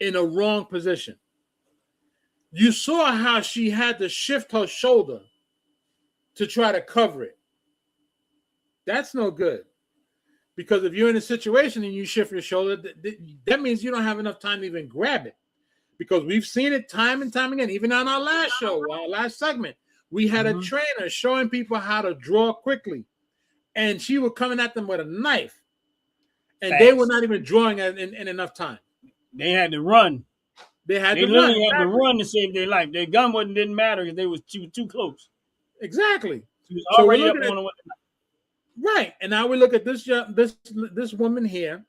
[SPEAKER 5] in a wrong position. You saw how she had to shift her shoulder to try to cover it. That's no good. Because if you're in a situation and you shift your shoulder, that means you don't have enough time to even grab it. Because we've seen it time and time again. Even on our last show, our last segment, we had a trainer showing people how to draw quickly. And she was coming at them with a knife. And they were not even drawing in enough time.
[SPEAKER 4] They had to run.
[SPEAKER 5] They
[SPEAKER 4] literally had to run to save their life. Their gun didn't matter because she was too close.
[SPEAKER 5] Exactly.
[SPEAKER 4] She was already up on the way.
[SPEAKER 5] Right. And now we look at this woman here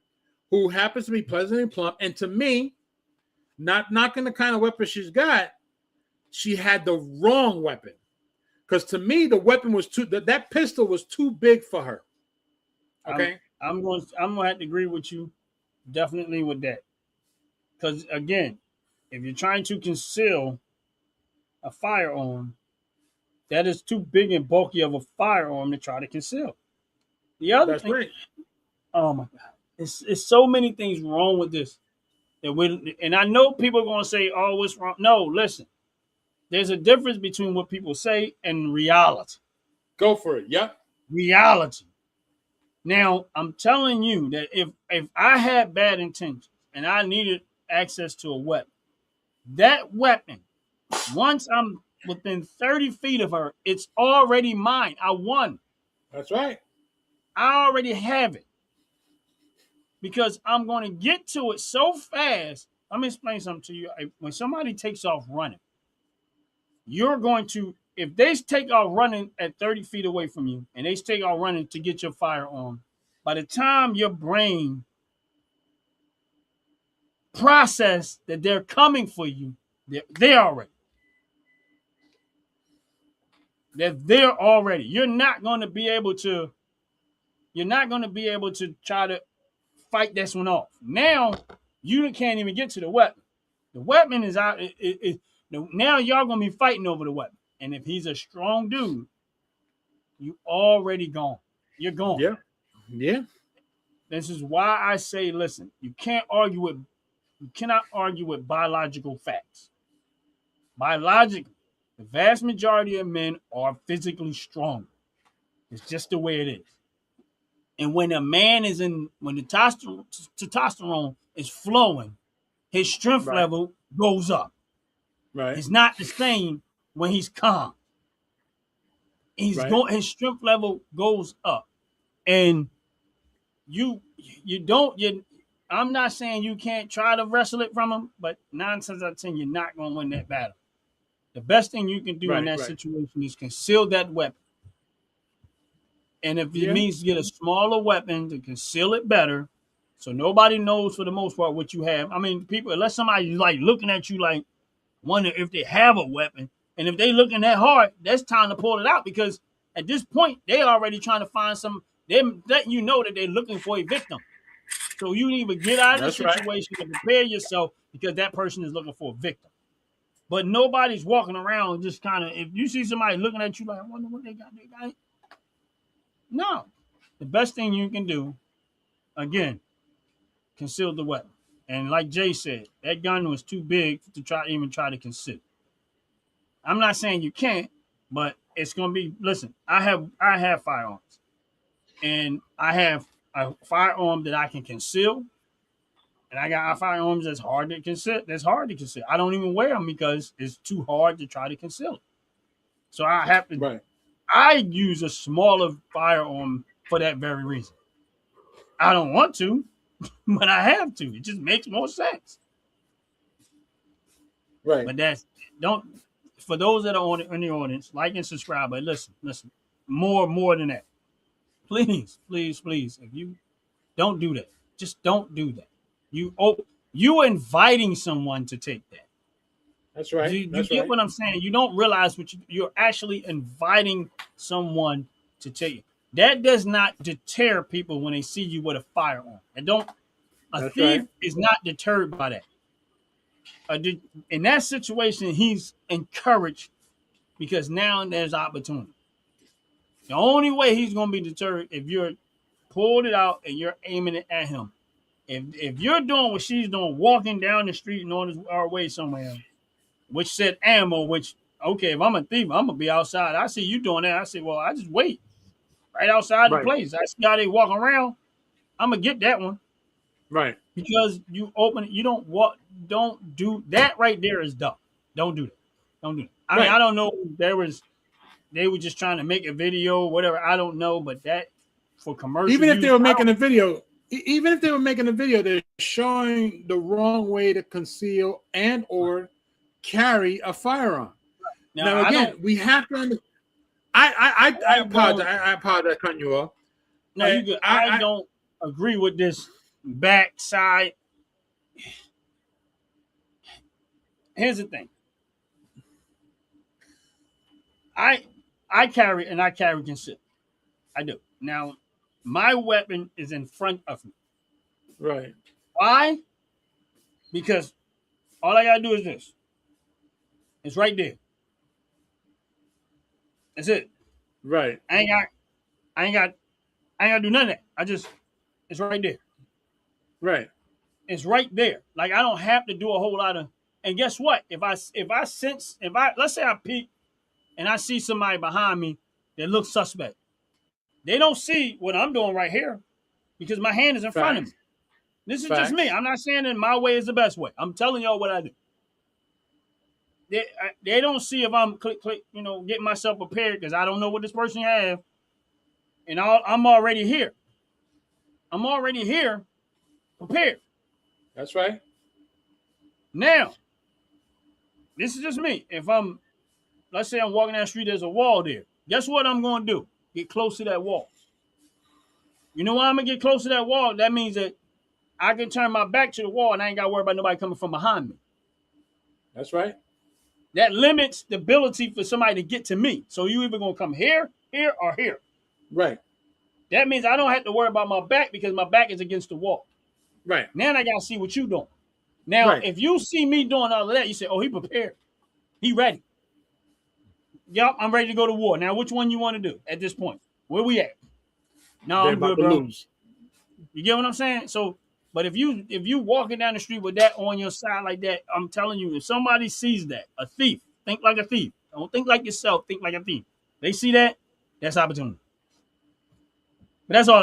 [SPEAKER 5] who happens to be pleasantly plump. And to me, not knocking the kind of weapon she's got, she had the wrong weapon. Because to me, the weapon was that pistol was too big for her. Okay.
[SPEAKER 4] I'm going to have to agree with you definitely with that. Because again, if you're trying to conceal a firearm, that is too big and bulky of a firearm to try to conceal. The other thing, right. Oh my God, it's so many things wrong with this. And I know people are going to say, "Oh, what's wrong?" No, listen. There's a difference between what people say and reality.
[SPEAKER 5] Go for it. Yep.
[SPEAKER 4] Reality. Now, I'm telling you that if I had bad intentions and I needed access to a weapon, that weapon, once I'm within 30 feet of her, it's already mine. I won.
[SPEAKER 5] That's right.
[SPEAKER 4] I already have it. Because I'm going to get to it so fast. Let me explain something to you. When somebody takes off running, you're going to, if they take off running at 30 feet away from you, and they take off running to get your firearm, by the time your brain process that they're coming for you, they're there already. They're there already. You're not going to be able to try to fight this one off. Now you can't even get to the weapon. The weapon is out. Now y'all gonna be fighting over the weapon. And if he's a strong dude, you already gone. You're gone.
[SPEAKER 5] Yeah. Yeah.
[SPEAKER 4] This is why I say, listen, you cannot argue with biological facts. Biologically, the vast majority of men are physically strong. It's just the way it is. And when a man when the testosterone is flowing, his strength level goes up.
[SPEAKER 5] Right.
[SPEAKER 4] It's not the same when he's calm. His strength level goes up. And I'm not saying you can't try to wrestle it from him, but 9 times out of 10, you're not going to win that battle. The best thing you can do in that situation is conceal that weapon. And if it means to get a smaller weapon to conceal it better, so nobody knows for the most part what you have. I mean, people, unless somebody's like looking at you like wonder if they have a weapon, and if they looking that hard, that's time to pull it out, because at this point they already trying to find they're letting you know that they're looking for a victim. So you need to get out of the situation and prepare yourself, because that person is looking for a victim. But nobody's walking around just kind of, if you see somebody looking at you like, I wonder what they got. No. The best thing you can do, again, conceal the weapon. And like Jay said, that gun was too big to try to conceal. I'm not saying you can't, but it's going to be, listen, I have firearms. And I have a firearm that I can conceal. And I got firearms that's hard to conceal. I don't even wear them because it's too hard to try to conceal it. So I have to. I use a smaller firearm for that very reason. I don't want to, but I have to. It just makes more sense.
[SPEAKER 5] Right.
[SPEAKER 4] But for those that are in the audience, like and subscribe. But listen, more than that. Please. If you don't do that, just don't do that. You inviting someone to take that.
[SPEAKER 5] That's right.
[SPEAKER 4] You get what I'm saying? You don't realize you're actually inviting someone to take it. That does not deter people when they see you with a firearm. A thief is not deterred by that. In that situation, he's encouraged because now there's opportunity. The only way he's going to be deterred if you're pulled it out and you're aiming it at him. If you're doing what she's doing, walking down the street and on our way somewhere, which said ammo, okay, if I'm a thief, I'm going to be outside. I see you doing that. I say, well, I just wait right outside the place. I see how they walk around. I'm going to get that one.
[SPEAKER 5] Right.
[SPEAKER 4] Because you open it, don't do that right there is dumb. Don't do that. Mean, I don't know if they were just trying to make a video, whatever. I don't know, but that for commercial.
[SPEAKER 5] Even if they were making a video, they're showing the wrong way to conceal and or carry a firearm. Now again, we have to. I apologize. I apologize, cutting you off.
[SPEAKER 4] No, you good. I don't agree with this backside. Here's the thing. I carry conceal. I do. Now, my weapon is in front of me.
[SPEAKER 5] Right.
[SPEAKER 4] Why? Because all I gotta do is this. It's right there. That's it.
[SPEAKER 5] Right.
[SPEAKER 4] I ain't got to do none of that. It's right there.
[SPEAKER 5] Right.
[SPEAKER 4] It's right there. Like I don't have to do a whole lot of. And guess what? If I let's say I peek and I see somebody behind me that looks suspect, they don't see what I'm doing right here because my hand is in front of me. This is just me. I'm not saying that my way is the best way. I'm telling y'all what I do. They don't see if I'm getting myself prepared because I don't know what this person have, and I'm already here. I'm already here, prepared.
[SPEAKER 5] That's right.
[SPEAKER 4] Now, this is just me. Let's say I'm walking down the street, there's a wall there. Guess what I'm going to do? Get close to that wall. You know why I'm gonna get close to that wall? That means that I can turn my back to the wall and I ain't got to worry about nobody coming from behind me.
[SPEAKER 5] That's right.
[SPEAKER 4] That limits the ability for somebody to get to me. So you either gonna come here, here, or here.
[SPEAKER 5] Right.
[SPEAKER 4] That means I don't have to worry about my back because my back is against the wall.
[SPEAKER 5] Right.
[SPEAKER 4] Now I gotta see what you doing. Now,
[SPEAKER 5] Right.
[SPEAKER 4] if you see me doing all of that, you say, "Oh, he prepared. He ready." Yup, I'm ready to go to war. Now, which one you want to do at this point? Where we at? No,
[SPEAKER 5] They're
[SPEAKER 4] I'm
[SPEAKER 5] about
[SPEAKER 4] good,
[SPEAKER 5] to
[SPEAKER 4] bro.
[SPEAKER 5] lose.
[SPEAKER 4] You get what I'm saying? So, but if you walking down the street with that on your side like that, I'm telling you, if somebody sees that, a thief, think like a thief. Don't think like yourself. Think like a thief. They see that, that's opportunity. But that's all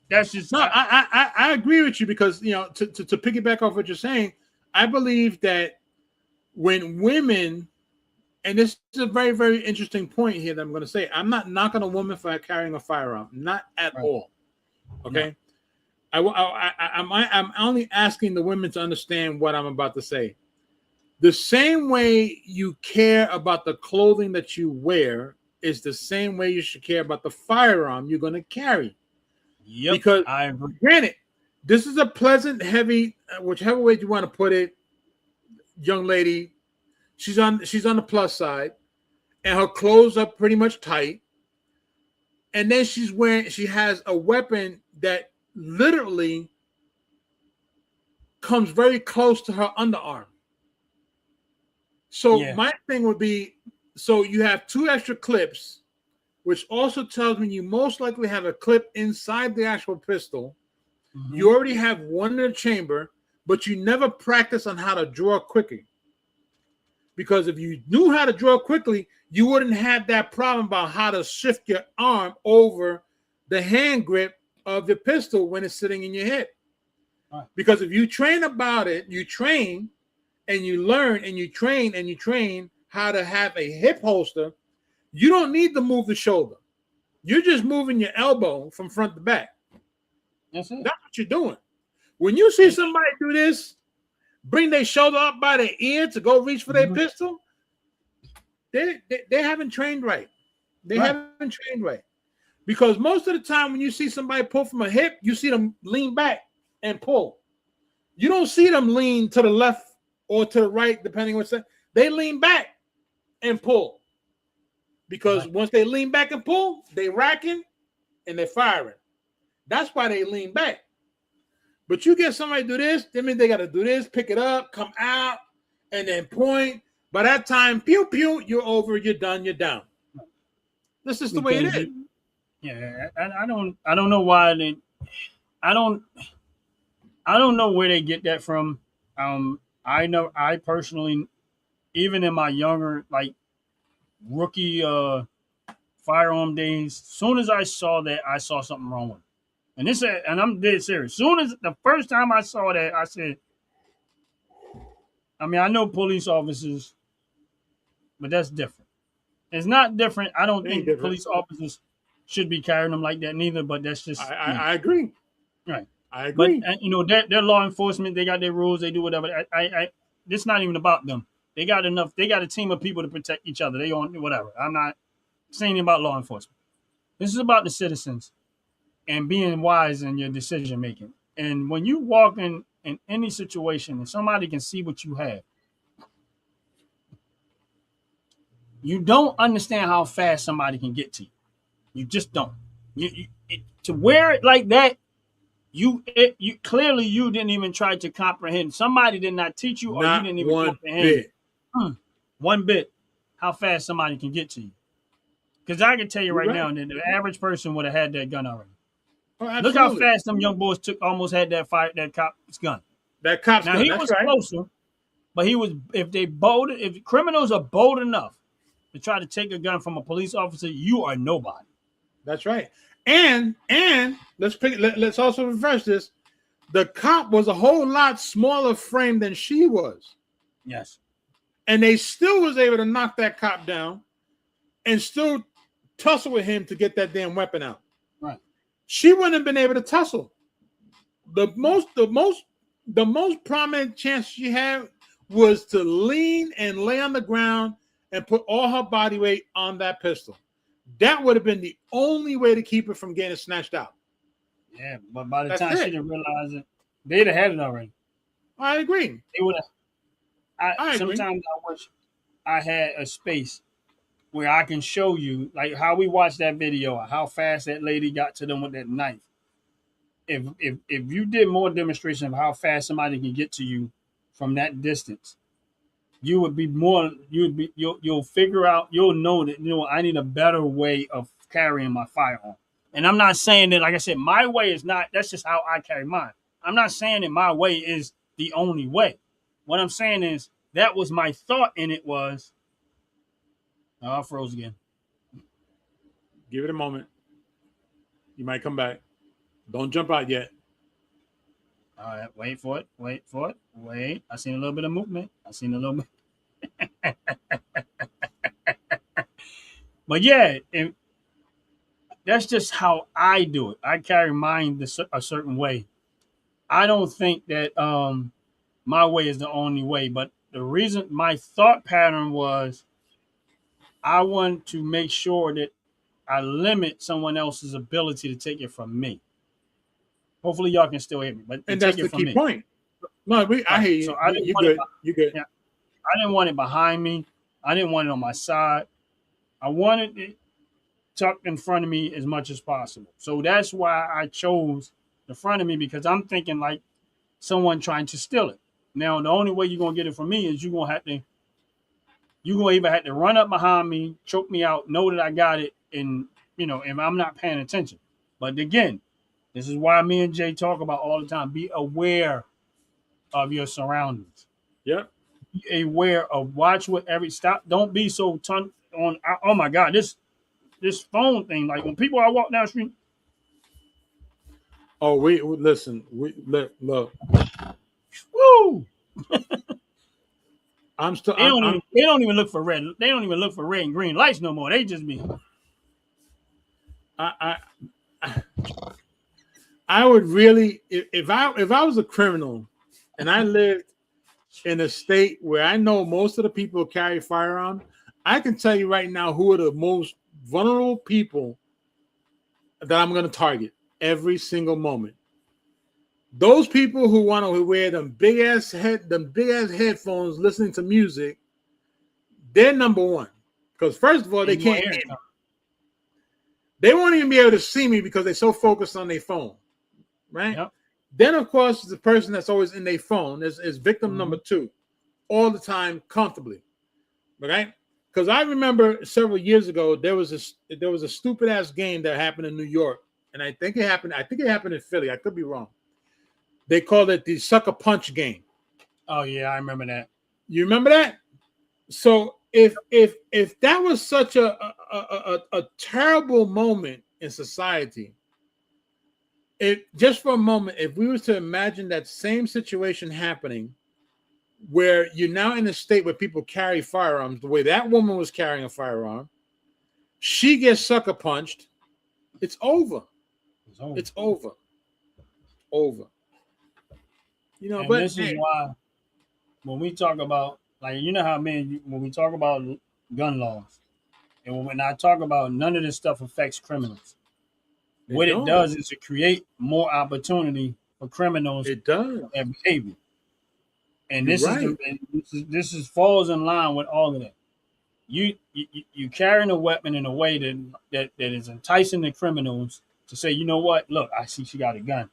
[SPEAKER 4] that's just
[SPEAKER 5] No, I agree with you because to piggyback off what you're saying, I believe that when women, and this is a very, very interesting point here that I'm going to say, I'm not knocking a woman for carrying a firearm, not at all. Okay, no. I'm only asking the women to understand what I'm about to say. The same way you care about the clothing that you wear is the same way you should care about the firearm you're going to carry.
[SPEAKER 4] Yep,
[SPEAKER 5] because
[SPEAKER 4] I agree.
[SPEAKER 5] Granted, this is a pleasant, heavy, whichever way you want to put it, young lady. She's on the plus side, and her clothes are pretty much tight. And then she has a weapon that literally comes very close to her underarm. So my thing would be, so you have 2 extra clips, which also tells me you most likely have a clip inside the actual pistol. Mm-hmm. You already have one in the chamber, but you never practice on how to draw quickly. Because if you knew how to draw quickly, you wouldn't have that problem about how to shift your arm over the hand grip of the pistol when it's sitting in your hip. Right. Because if you train about it, you train and you learn and you train how to have a hip holster, you don't need to move the shoulder. You're just moving your elbow from front to back. That's it. That's what you're doing. When you see somebody do this, bring their shoulder up by their ear to go reach for their pistol, they haven't trained right. They haven't trained right. Because most of the time when you see somebody pull from a hip, you see them lean back and pull. You don't see them lean to the left or to the right, depending on what side. They lean back and pull. Because once they lean back and pull, they racking and they're firing. That's why they lean back. But you get somebody to do this, that means they got to do this, pick it up, come out, and then point. By that time, pew, pew, you're over, you're done, you're down. This is the way it is.
[SPEAKER 4] Yeah, I don't know why I don't know where they get that from. I know I personally, even in my younger, like, rookie firearm days, soon as I saw that, I saw something wrong with it. And I'm dead serious. Soon as the first time I saw that, I said, I mean, I know police officers, but that's different. It's not different. I don't think police officers should be carrying them like that neither, but that's just
[SPEAKER 5] I agree.
[SPEAKER 4] Right.
[SPEAKER 5] I agree.
[SPEAKER 4] But they're law enforcement, they got their rules, they do whatever. It's not even about them. They got a team of people to protect each other. They on whatever. I'm not saying anything about law enforcement. This is about the citizens and being wise in your decision making. And when you walk in any situation and somebody can see what you have, you don't understand how fast somebody can get to you. You just don't. To wear it like that, you clearly you didn't even try to comprehend. Somebody did not teach you, or you didn't even comprehend one bit how fast somebody can get to you. Because I can tell you right now that the average person would have had that gun already. Oh, look how fast them young boys almost had that cop's gun.
[SPEAKER 5] That cop's gun.
[SPEAKER 4] Now he was closer, but he was. If criminals are bold enough to try to take a gun from a police officer, you are nobody.
[SPEAKER 5] That's right. And let's also reverse this. The cop was a whole lot smaller frame than she was.
[SPEAKER 4] Yes.
[SPEAKER 5] And they still was able to knock that cop down and still tussle with him to get that damn weapon out.
[SPEAKER 4] Right.
[SPEAKER 5] She wouldn't have been able to tussle. The most prominent chance she had was to lean and lay on the ground and put all her body weight on that pistol. that would have been the only way to keep it from getting snatched out.
[SPEAKER 4] Yeah, but by the
[SPEAKER 5] That's
[SPEAKER 4] time
[SPEAKER 5] it.
[SPEAKER 4] she didn't realize it, they'd have had it already.
[SPEAKER 5] I agree.
[SPEAKER 4] They would have.
[SPEAKER 5] I agree.
[SPEAKER 4] Sometimes I wish I had a space where I can show you, like how we watched that video, how fast that lady got to them with that knife. If you did more demonstration of how fast somebody can get to you from that distance, you would be more. You'll figure out. You'll know that I need a better way of carrying my firearm. And I'm not saying that, like I said, my way is not. That's just how I carry mine. I'm not saying that my way is the only way. What I'm saying is that was my thought, and it was. Oh, I froze again.
[SPEAKER 5] Give it a moment. You might come back. Don't jump out yet.
[SPEAKER 4] All right, wait for it. Wait. I seen a little bit of movement. But yeah, that's just how I do it. I carry mine a certain way. I don't think that my way is the only way, but the reason my thought pattern was I want to make sure that I limit someone else's ability to take it from me. Hopefully y'all can still hear me, but
[SPEAKER 5] and that's the key point. No, I hear you.
[SPEAKER 4] So I
[SPEAKER 5] You're good. You're good.
[SPEAKER 4] Yeah, I didn't want it behind me. I didn't want it on my side. I wanted it tucked in front of me as much as possible. So that's why I chose the front of me, because I'm thinking like someone trying to steal it. Now, the only way you're going to get it from me is you're going to either have to run up behind me, choke me out, know that I got it, and, if I'm not paying attention. But again, this is why me and Jay talk about all the time. Be aware of your surroundings.
[SPEAKER 5] Yep.
[SPEAKER 4] Be aware of stop. Don't be so on. Oh my God, this phone thing. Like when people I walk down the street.
[SPEAKER 5] Oh, listen. Look.
[SPEAKER 4] Woo!
[SPEAKER 5] I'm still.
[SPEAKER 4] They don't even look for red. They don't even look for red and green lights no more. They just be.
[SPEAKER 5] I would really, if I was a criminal, and I lived in a state where I know most of the people carry firearms, I can tell you right now who are the most vulnerable people that I'm going to target every single moment. Those people who want to wear them big ass headphones, listening to music, they're number one. Because first of all, they can't hear me. They won't even be able to see me because they're so focused on their phone, right?
[SPEAKER 4] Yep.
[SPEAKER 5] Then, of course, the person that's always in their phone is victim number two, all the time, comfortably, right? Because I remember several years ago there was a stupid ass game that happened in New York, and I think it happened in Philly. I could be wrong. They called it the sucker punch game.
[SPEAKER 4] Oh yeah, I remember that.
[SPEAKER 5] You remember that? So if that was such a terrible moment in society, just for a moment, if we were to imagine that same situation happening, where you're now in a state where people carry firearms, the way that woman was carrying a firearm, she gets sucker punched, it's over. It's over.
[SPEAKER 4] And this is why when we talk about, like, how when we talk about gun laws, and when I talk about none of this stuff affects criminals, what it does is to create more opportunity for criminals.
[SPEAKER 5] It does.
[SPEAKER 4] And behavior. And this falls in line with all of that. You carrying a weapon in a way that is enticing the criminals to say, you know what? Look, I see she got a gun.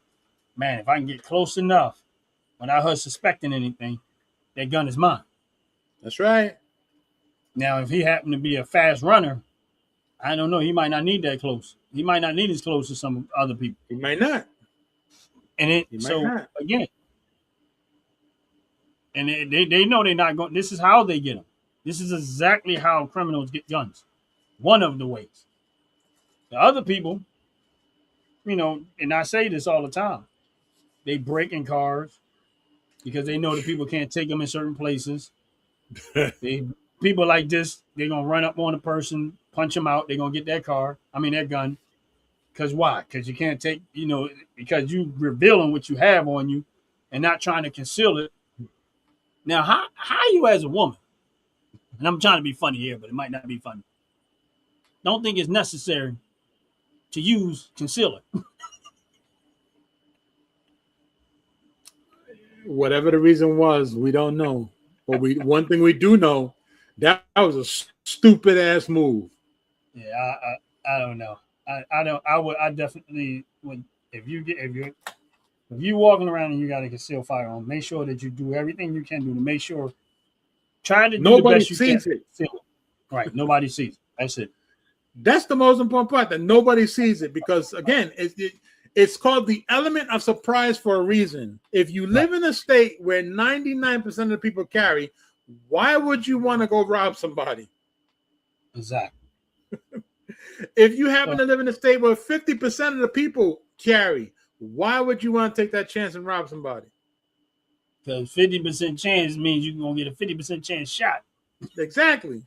[SPEAKER 4] Man, if I can get close enough without her suspecting anything, that gun is mine.
[SPEAKER 5] That's right.
[SPEAKER 4] Now, if he happened to be a fast runner, I don't know. He might not need that close. He might not need as close as some other people.
[SPEAKER 5] He might not.
[SPEAKER 4] And again, and they know they're not going. This is how they get them. This is exactly how criminals get guns. One of the ways. The other people, and I say this all the time, they break in cars because they know the people can't take them in certain places. People like this, they're going to run up on a person, punch them out. They're going to get that gun. Because why? Because you can't take, because you revealing what you have on you and not trying to conceal it. Now, how you as a woman, and I'm trying to be funny here, but it might not be funny. don't think it's necessary to use concealer.
[SPEAKER 5] Whatever the reason was, we don't know. But one thing we do know, that was a stupid ass move.
[SPEAKER 4] Yeah, I don't know. I definitely would. If you walking around and you got a concealed firearm, make sure that you do everything you can do to make sure. Try to do
[SPEAKER 5] Nobody
[SPEAKER 4] the best you
[SPEAKER 5] sees
[SPEAKER 4] can.
[SPEAKER 5] it.
[SPEAKER 4] Right. Nobody sees it. That's it.
[SPEAKER 5] That's the most important part, that nobody sees it, because again, it's called the element of surprise for a reason. If you live in a state where 99% of the people carry, why would you want to go rob somebody?
[SPEAKER 4] Exactly.
[SPEAKER 5] If you happen to live in a state where 50% of the people carry, why would you want to take that chance and rob somebody?
[SPEAKER 4] Because 50% chance means you're gonna get a 50% chance shot.
[SPEAKER 5] Exactly.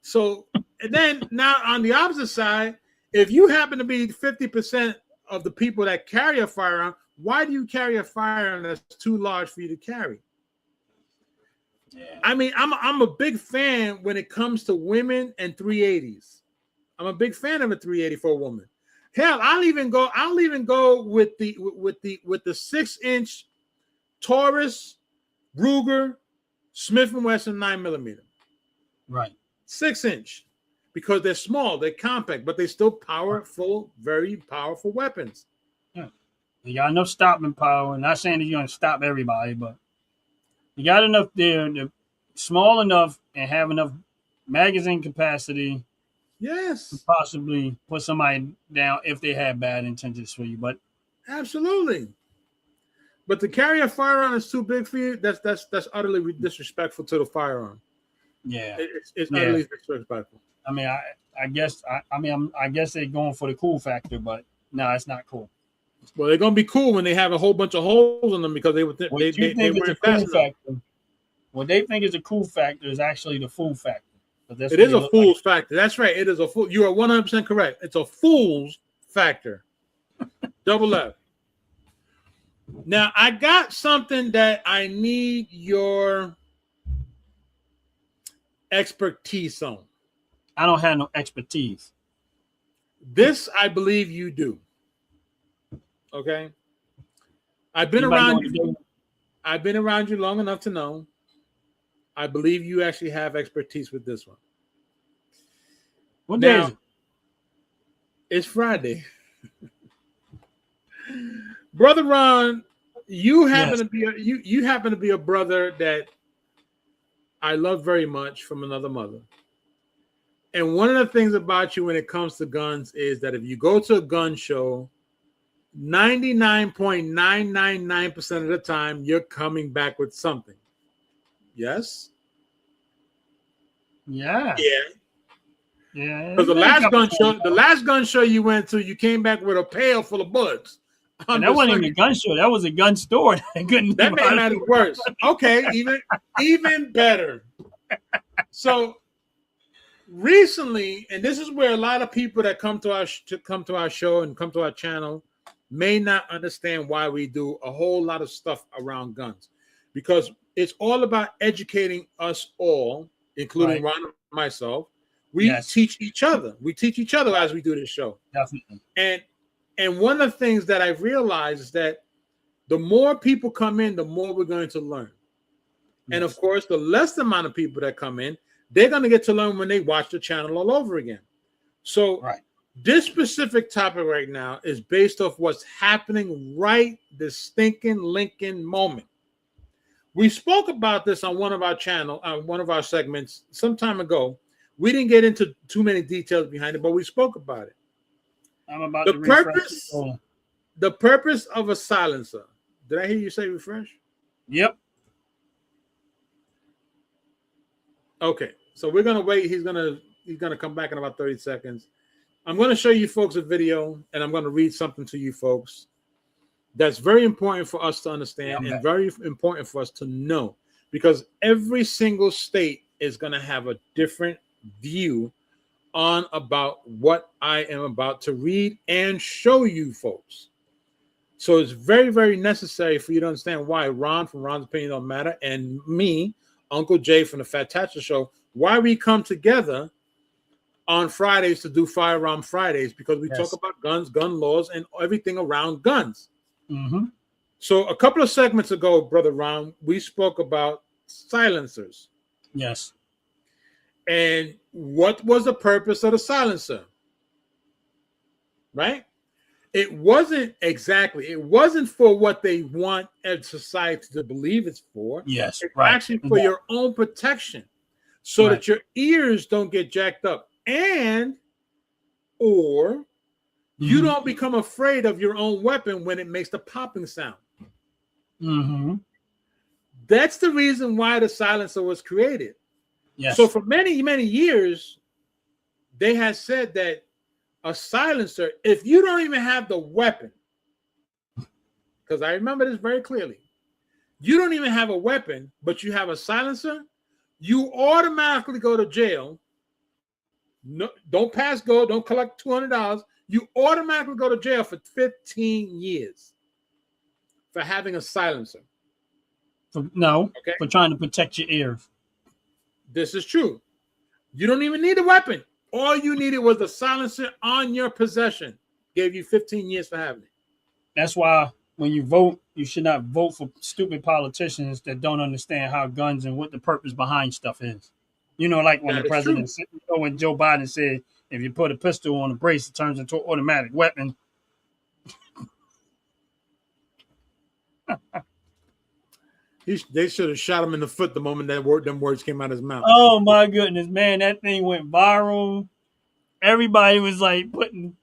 [SPEAKER 5] So, and then now on the opposite side, if you happen to be 50% of the people that carry a firearm, why do you carry a firearm that's too large for you to carry?
[SPEAKER 4] Yeah.
[SPEAKER 5] I mean, I'm a big fan when it comes to women and 380s. I'm a big fan of a 380 for a woman. Hell, I'll even go with the 6-inch Taurus Ruger Smith & Wesson 9mm.
[SPEAKER 4] Right.
[SPEAKER 5] 6-inch, because they're small, they're compact, but they're still powerful, very powerful weapons.
[SPEAKER 4] Yeah. You got enough stopping power. Not saying that you're gonna stop everybody, but you got enough there. They're small enough and have enough magazine capacity.
[SPEAKER 5] Yes,
[SPEAKER 4] To possibly put somebody down if they had bad intentions for you. But
[SPEAKER 5] absolutely. But to carry a firearm is too big for you, that's utterly disrespectful to the firearm.
[SPEAKER 4] yeah,
[SPEAKER 5] It's utterly disrespectful.
[SPEAKER 4] I mean, I guess they're going for the cool factor, but no, it's not cool.
[SPEAKER 5] Well, they're gonna be cool when they have a whole bunch of holes in them, because they
[SPEAKER 4] What you think is a cool factor? What they think is a cool factor is actually the fool factor.
[SPEAKER 5] It is a fool's factor. That's right. It is a fool. You are 100% correct. It's a fool's factor. Double F. Now, I got something that I need your expertise on.
[SPEAKER 4] I don't have no expertise.
[SPEAKER 5] This, I believe you do. Okay. I've been around you long enough to know. I believe you actually have expertise with this one.
[SPEAKER 4] What day
[SPEAKER 5] Now,
[SPEAKER 4] is it?
[SPEAKER 5] It's Friday. Brother Ron, you happen to be you happen to be a brother that I love very much from another mother. And one of the things about you when it comes to guns is that if you go to a gun show, 99.999% of the time you're coming back with something. Yes?
[SPEAKER 4] Yeah.
[SPEAKER 5] Yeah.
[SPEAKER 4] Yeah.
[SPEAKER 5] Because the last gun show you went to, you came back with a pail full of bullets.
[SPEAKER 4] And that wasn't even a gun show. That was a gun store.
[SPEAKER 5] That made matters worse. Okay, even better. So recently, and this is where a lot of people that come to our show and come to our channel may not understand why we do a whole lot of stuff around guns, because it's all about educating us all, including Ron and myself. We teach each other. We teach each other as we do this show.
[SPEAKER 4] Definitely.
[SPEAKER 5] And one of the things that I've realized is that the more people come in, the more we're going to learn. Yes. And of course, the less amount of people that come in, they're going to get to learn when they watch the channel all over again. So this specific topic right now is based off what's happening right this stinking Lincoln moment. We spoke about this on one of our one of our segments some time ago. We didn't get into too many details behind it, but we spoke about it.
[SPEAKER 4] I'm about to refresh.
[SPEAKER 5] The purpose of a silencer. Did I hear you say refresh?
[SPEAKER 4] Yep.
[SPEAKER 5] Okay, so we're gonna wait. He's gonna come back in about 30 seconds. I'm gonna show you folks a video, and I'm gonna read something to you folks that's very important for us to understand and very important for us to know, because every single state is gonna have a different view on about what I am about to read and show you folks. So it's very, very necessary for you to understand why Ron from Ron's Opinion Don't Matter and me, Uncle Jay from the Fat Tatcha Show, why we come together on Fridays to do Firearm Fridays because we
[SPEAKER 4] Yes.
[SPEAKER 5] talk about guns, gun laws, and everything around guns.
[SPEAKER 4] Mm-hmm.
[SPEAKER 5] So a couple of segments ago, Brother Ron, we spoke about silencers.
[SPEAKER 4] Yes.
[SPEAKER 5] And what was the purpose of the silencer? Right? It wasn't for what they want society to believe it's for.
[SPEAKER 4] Yes.
[SPEAKER 5] It's
[SPEAKER 4] Right.
[SPEAKER 5] actually for your own protection so
[SPEAKER 4] Right.
[SPEAKER 5] that your ears don't get jacked up and or you
[SPEAKER 4] Mhm.
[SPEAKER 5] don't become afraid of your own weapon when it makes the popping sound.
[SPEAKER 4] Mm-hmm.
[SPEAKER 5] That's the reason why the silencer was created.
[SPEAKER 4] Yes.
[SPEAKER 5] So for many, many years, they had said that a silencer, if you don't even have the weapon, because I remember this very clearly, you don't even have a weapon, but you have a silencer, you automatically go to jail. No, don't pass go, don't collect $200. You automatically go to jail for 15 years for having a silencer.
[SPEAKER 4] No.
[SPEAKER 5] Okay.
[SPEAKER 4] For trying to protect your ears.
[SPEAKER 5] This is true. You don't even need a weapon. All you needed was a silencer on your possession. Gave you 15 years for having it.
[SPEAKER 4] That's why when you vote, you should not vote for stupid politicians that don't understand how guns and what the purpose behind stuff is. You know, like when
[SPEAKER 5] That
[SPEAKER 4] the
[SPEAKER 5] is
[SPEAKER 4] president, said, when Joe Biden said, if you put a pistol on a brace, it turns into an automatic weapon.
[SPEAKER 5] They should have shot him in the foot the moment them words came out of his mouth.
[SPEAKER 4] Oh my goodness, man, that thing went viral. Everybody was like putting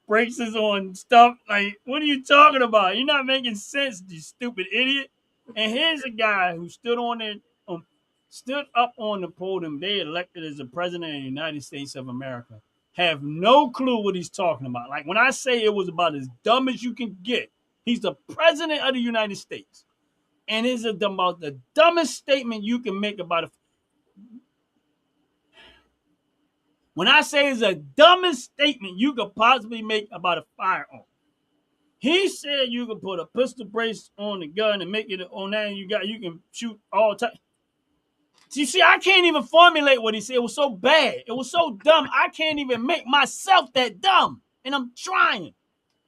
[SPEAKER 4] braces on stuff. Like, what are you talking about? You're not making sense, you stupid idiot. And here's a guy who stood up on the podium. They elected as the president of the United States of America. Have no clue what he's talking about. Like when I say it was about as dumb as you can get, he's the president of the United States. And it's about the dumbest statement you can make about it. When I say it's the dumbest statement you could possibly make about a firearm. He said you can put a pistol brace on the gun and make it on that, and you can shoot all time. You see, I can't even formulate what he said. It was so bad. It was so dumb. I can't even make myself that dumb. And I'm trying.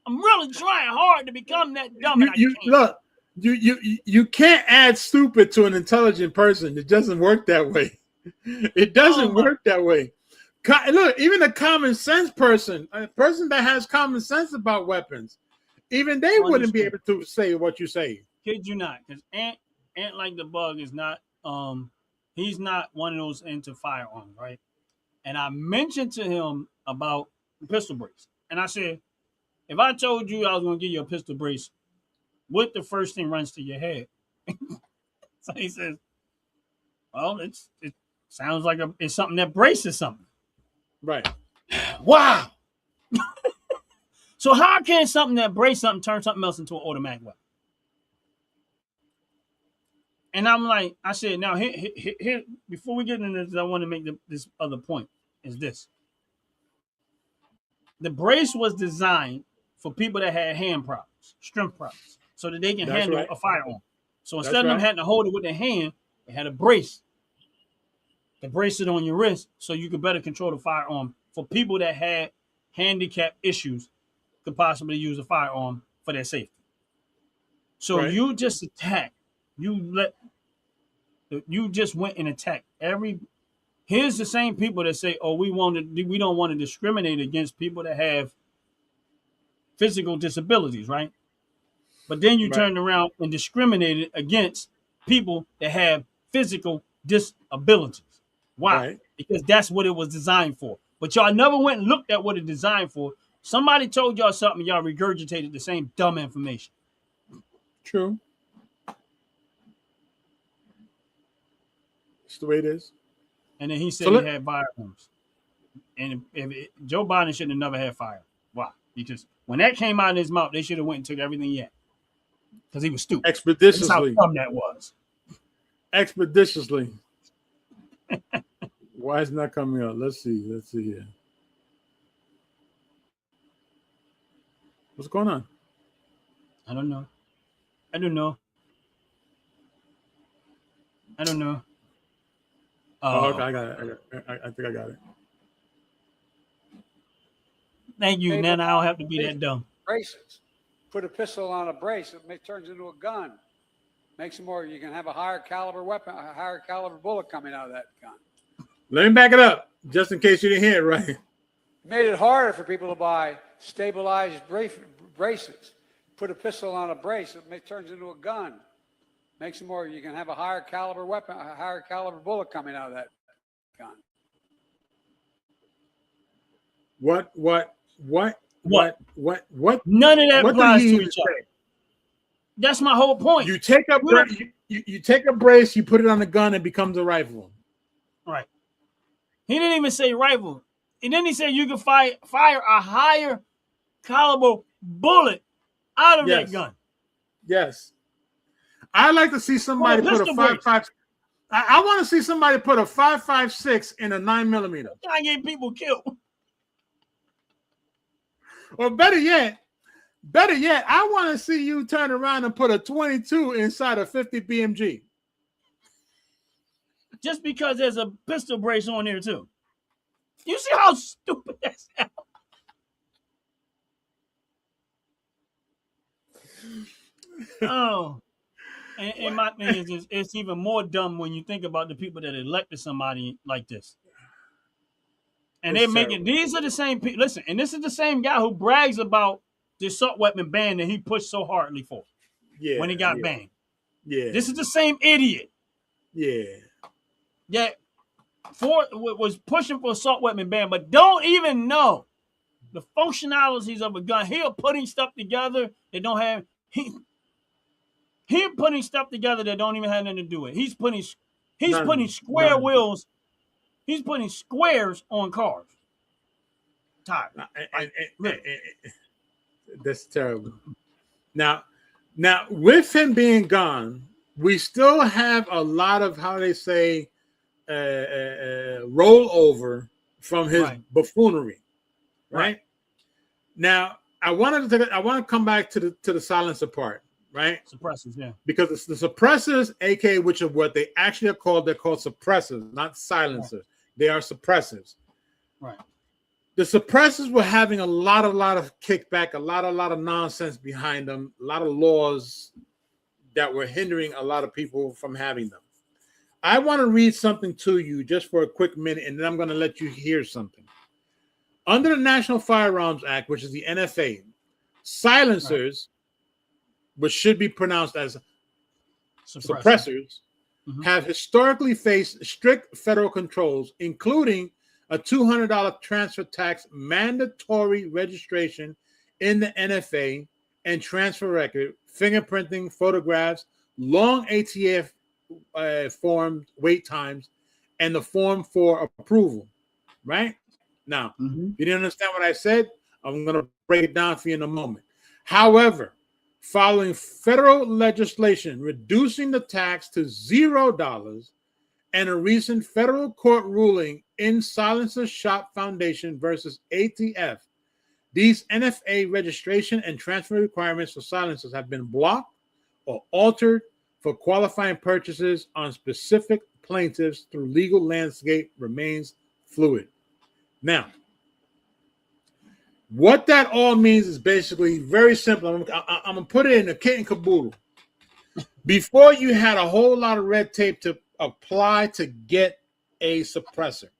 [SPEAKER 4] I'm really trying hard to become that dumb. And I can't.
[SPEAKER 5] Look, you can't add stupid to an intelligent person. It doesn't work that way. It doesn't work that way. Look, even a common sense person, a person that has common sense about weapons, even they wouldn't be able to say what you say.
[SPEAKER 4] Kid you not, because Ant like the bug is not he's not one of those into firearms, right? And I mentioned to him about the pistol brace. And I said, if I told you I was gonna give you a pistol brace, what the first thing runs to your head? So he says, well, it sounds like it's something that braces something.
[SPEAKER 5] Right.
[SPEAKER 4] Wow. So how can something that braces something turn something else into an automatic weapon? And I'm like, I said, now here before we get into this, I want to make this other point. Is this: the brace was designed for people that had hand problems, strength problems, so that they can handle a firearm. So instead of them having to hold it with their hand, they had a brace. They brace it on your wrist so you could better control the firearm. For people that had handicap issues, could possibly use a firearm for their safety. So you just attacked. You just went and attacked every. Here's the same people that say, "Oh, we don't want to discriminate against people that have physical disabilities," right? But then you turned around and discriminated against people that have physical disabilities. Why?
[SPEAKER 5] Right.
[SPEAKER 4] Because that's what it was designed for. But y'all never went and looked at what it's designed for. Somebody told y'all something, y'all regurgitated the same dumb information.
[SPEAKER 5] True. It's the way it is.
[SPEAKER 4] And then he said he had firearms. And Joe Biden should have never had fire. Why? Because when that came out of his mouth, they should have went and took everything he had. Because he was stupid.
[SPEAKER 5] Expeditiously.
[SPEAKER 4] That's how dumb that was.
[SPEAKER 5] Expeditiously. Why is it not coming up? Let's see here. What's going on?
[SPEAKER 4] I don't know.
[SPEAKER 5] Oh, okay, I got it. I think I got it.
[SPEAKER 4] Thank you. Now I don't have to be that dumb.
[SPEAKER 7] Braces. Put a pistol on a brace, it turns into a gun. Makes it more. You can have a higher caliber weapon, a higher caliber bullet coming out of that gun.
[SPEAKER 5] Let me back it up, just in case you didn't hear it right.
[SPEAKER 7] It made it harder for people to buy stabilized braces. Put a pistol on a brace, it turns into a gun. Makes it more. You can have a higher caliber weapon, a higher caliber bullet coming out of that gun.
[SPEAKER 5] What?
[SPEAKER 4] None of that
[SPEAKER 5] what
[SPEAKER 4] applies
[SPEAKER 5] did he
[SPEAKER 4] to
[SPEAKER 5] even
[SPEAKER 4] each other.
[SPEAKER 5] say?
[SPEAKER 4] That's my whole point.
[SPEAKER 5] You take a you take a brace, you put it on the gun, it becomes a rifle.
[SPEAKER 4] Right. He didn't even say rifle. And then he said you can fire a higher caliber bullet out of that gun.
[SPEAKER 5] Yes. I'd like to see somebody put a 5.5. I want to see somebody put a 5.56 in a 9mm.
[SPEAKER 4] I get people killed.
[SPEAKER 5] Or better yet, I want to see you turn around and put a 22 inside a 50 BMG.
[SPEAKER 4] Just because there's a pistol brace on there too. You see how stupid that sounds? Oh. And my thing is, it's even more dumb when you think about the people that elected somebody like this. And they're making, these are the same people. Listen, and this is the same guy who brags about the assault weapon ban that he pushed so hardly for when he got banned.
[SPEAKER 5] Yeah.
[SPEAKER 4] This is the same idiot.
[SPEAKER 5] Yeah.
[SPEAKER 4] That was pushing for assault weapon ban, but don't even know the functionalities of a gun. He's putting stuff together that don't have, He's putting stuff together that don't even have nothing to do with it. He's putting square wheels. He's putting squares on cars. Tires.
[SPEAKER 5] That's terrible. Now, with him being gone, we still have a lot of, how they say, rollover from his buffoonery. Right? Now, I want to come back to the silencer part. Right?
[SPEAKER 4] Suppressors, yeah.
[SPEAKER 5] Because the suppressors, aka which are what they actually are called, they're called suppressors, not silencers. Right. They are suppressors.
[SPEAKER 4] Right.
[SPEAKER 5] The suppressors were having a lot of kickback, a lot of nonsense behind them, a lot of laws that were hindering a lot of people from having them. I want to read something to you just for a quick minute, and then I'm going to let you hear something. Under the National Firearms Act, which is the NFA, silencers, which should be pronounced as suppressors, have historically faced strict federal controls, including a $200 transfer tax, mandatory registration in the NFA and transfer record, fingerprinting, photographs, long ATF form wait times, and the form for approval. Right? Now, if you didn't understand what I said, I'm going to break it down for you in a moment. However, following federal legislation reducing the tax to $0 and a recent federal court ruling in Silencer Shop Foundation versus ATF, these NFA registration and transfer requirements for silencers have been blocked or altered for qualifying purchases on specific plaintiffs through legal landscape remains fluid. Now, what that all means is basically very simple. I'm going to put it in a kit and caboodle. Before, you had a whole lot of red tape to apply to get a suppressor.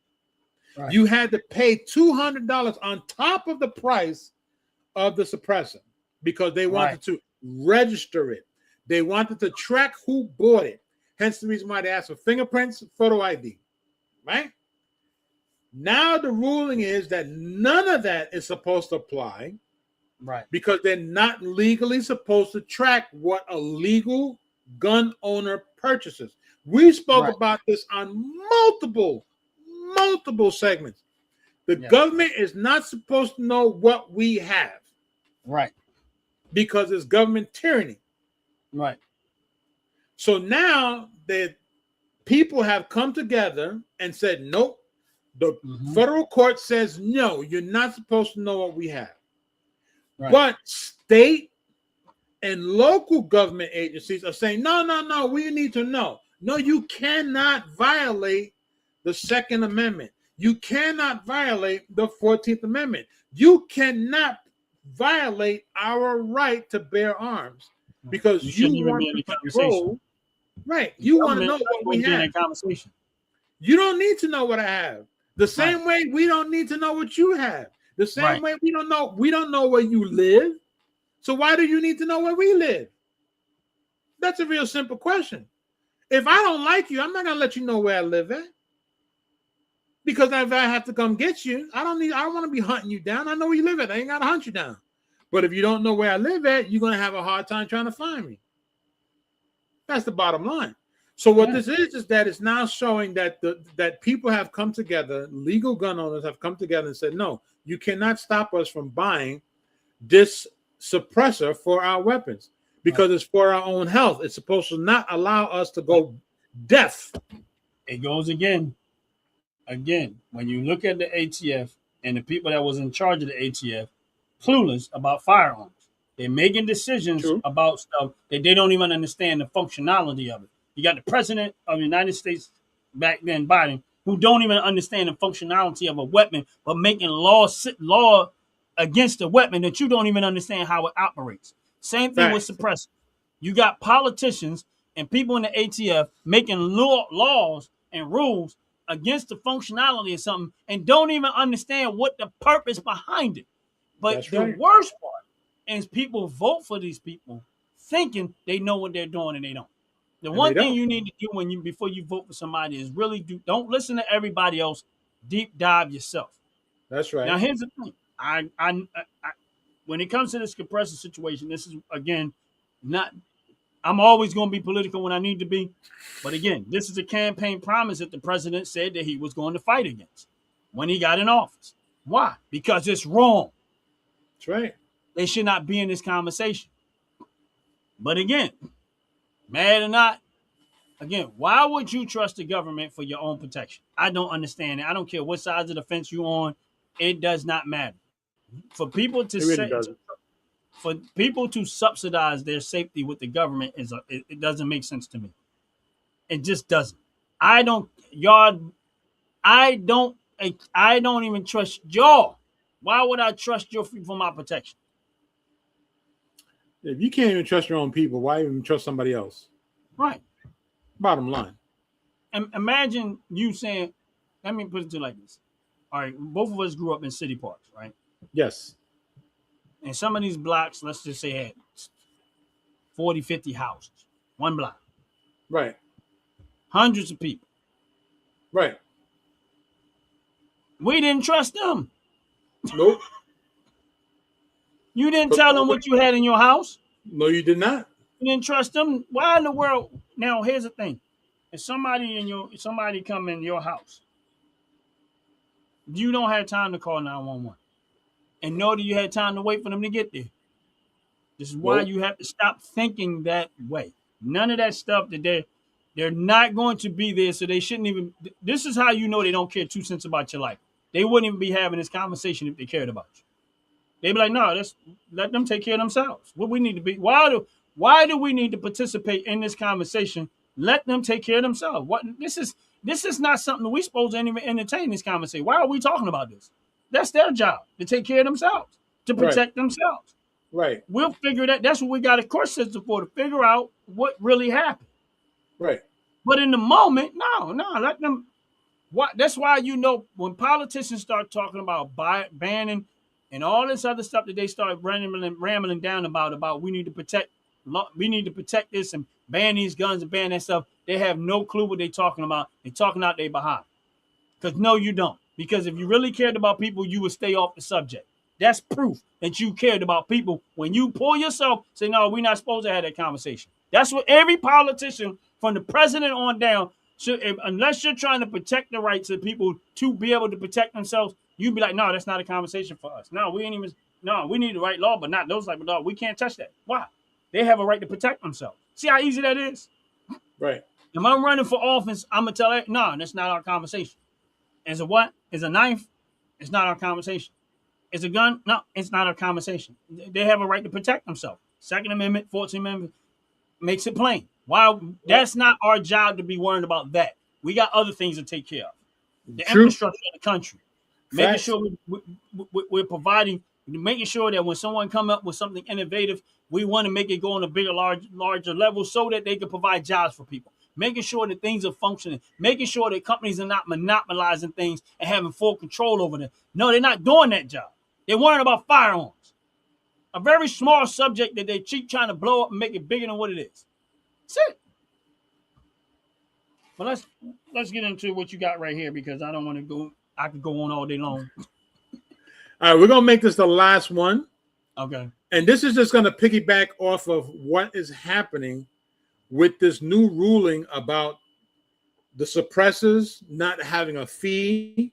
[SPEAKER 5] Right. You had to pay $200 on top of the price of the suppressor because they wanted to register it. They wanted to track who bought it. Hence the reason why they asked for fingerprints, photo ID. Right? Now the ruling is that none of that is supposed to apply, right? Because they're not legally supposed to track what a legal gun owner purchases. We spoke about this on multiple segments. The government is not supposed to know what we have, right? Because it's government tyranny, right? So now the people have come together and said, nope. The federal court says, no, you're not supposed to know what we have. Right. But state and local government agencies are saying, no, we need to know. No, you cannot violate the Second Amendment. You cannot violate the 14th Amendment. You cannot violate our right to bear arms because
[SPEAKER 4] You
[SPEAKER 5] you
[SPEAKER 4] shouldn't even
[SPEAKER 5] want
[SPEAKER 4] be in
[SPEAKER 5] to
[SPEAKER 4] the conversation.
[SPEAKER 5] control. Right. You want to
[SPEAKER 4] Government
[SPEAKER 5] know
[SPEAKER 4] not
[SPEAKER 5] what we
[SPEAKER 4] supposed to be in
[SPEAKER 5] have.
[SPEAKER 4] that conversation.
[SPEAKER 5] You don't need to know what I have. The same way we don't need to know what you have. The same
[SPEAKER 4] Right.
[SPEAKER 5] way we don't know where you live. So why do you need to know where we live? That's a real simple question. If I don't like you, I'm not gonna let you know where I live at. Because if I have to come get you, I don't want to be hunting you down. I know where you live at. I ain't gotta hunt you down. But if you don't know where I live at, you're gonna have a hard time trying to find me. That's the bottom line. So what this is that it's now showing that that people have come together, legal gun owners have come together and said, no, you cannot stop us from buying this suppressor for our weapons because it's for our own health. It's supposed to not allow us to go deaf.
[SPEAKER 4] It goes again. Again, when you look at the ATF and the people that was in charge of the ATF, clueless about firearms. They're making decisions about stuff that they don't even understand the functionality of it. You got the president of the United States back then, Biden, who don't even understand the functionality of a weapon, but making law against a weapon that you don't even understand how it operates. Same thing with suppressors. You got politicians and people in the ATF making laws and rules against the functionality of something and don't even understand what the purpose behind it. But the worst part is people vote for these people thinking they know what they're doing and they don't. The one thing you need to do before you vote for somebody is really don't listen to everybody else. Deep dive yourself.
[SPEAKER 5] That's right.
[SPEAKER 4] Now here's the thing. I when it comes to this compressor situation, this is again not. I'm always going to be political when I need to be, but again, this is a campaign promise that the president said that he was going to fight against when he got in office. Why? Because it's wrong.
[SPEAKER 5] That's right.
[SPEAKER 4] They should not be in this conversation. But again, mad or not, again, why would you trust the government for your own protection? I don't understand it. I don't care what sides of the fence you're on. It does not matter. For people to subsidize their safety with the government it doesn't make sense to me. It just doesn't. I don't even trust y'all. Why would I trust you for my protection?
[SPEAKER 5] If you can't even trust your own people, why even trust somebody else?
[SPEAKER 4] Right.
[SPEAKER 5] Bottom line.
[SPEAKER 4] And imagine you saying, let me put it to you like this. All right, both of us grew up in city parks, right?
[SPEAKER 5] Yes.
[SPEAKER 4] And some of these blocks, let's just say, had 40, 50 houses. One block.
[SPEAKER 5] Right.
[SPEAKER 4] Hundreds of people.
[SPEAKER 5] Right.
[SPEAKER 4] We didn't trust them.
[SPEAKER 5] Nope.
[SPEAKER 4] You didn't tell them what you had in your house.
[SPEAKER 5] No, you did not.
[SPEAKER 4] You didn't trust them. Why in the world? Now, here's the thing. If somebody come in your house, you don't have time to call 911. And nor do you have time to wait for them to get there. This is why you have to stop thinking that way. None of that stuff that they're not going to be there, so they shouldn't even. This is how you know they don't care 2 cents about your life. They wouldn't even be having this conversation if they cared about you. They'd be like, no, let them take care of themselves. What we need to be, why do we need to participate in this conversation? Let them take care of themselves. This is not something that we're supposed to even entertain this conversation. Why are we talking about this? That's their job, to take care of themselves, to protect themselves.
[SPEAKER 5] Right.
[SPEAKER 4] We'll figure that. That's what we got a court system for, to figure out what really happened.
[SPEAKER 5] Right.
[SPEAKER 4] But in the moment, no, let them. That's why, when politicians start talking about banning and all this other stuff that they start rambling down about we need to protect this and ban these guns and ban that stuff, they have no clue what they're talking about. They're talking out their behind. Because no, you don't. Because if you really cared about people, you would stay off the subject. That's proof that you cared about people. When you pull yourself, say, no, we're not supposed to have that conversation. That's what every politician from the president on down should, unless you're trying to protect the rights of people to be able to protect themselves, you'd be like, no, that's not a conversation for us. No, we need the right law, but not those type of law. We can't touch that. Why? They have a right to protect themselves. See how easy that is?
[SPEAKER 5] Right.
[SPEAKER 4] If I'm running for office, I'm going to tell her, no, that's not our conversation. Is a what? Is a knife? It's not our conversation. Is a gun? No, it's not our conversation. They have a right to protect themselves. Second Amendment, 14th Amendment makes it plain. Why? That's not our job to be worried about that. We got other things to take care of. the
[SPEAKER 5] True.
[SPEAKER 4] infrastructure of the country. Making
[SPEAKER 5] Facts.
[SPEAKER 4] sure we're providing, making sure that when someone come up with something innovative, we want to make it go on a bigger, larger level so that they can provide jobs for people. Making sure that things are functioning, making sure that companies are not monopolizing things and having full control over them. No, they're not doing that job. They're worrying about firearms. A very small subject that they keep trying to blow up and make it bigger than what it is. That's it. But let's get into what you got right here because I don't want to go. I could go on all day long.
[SPEAKER 5] All right, we're gonna make this the last one.
[SPEAKER 4] Okay.
[SPEAKER 5] And this is just going to piggyback off of what is happening with this new ruling about the suppressors not having a fee,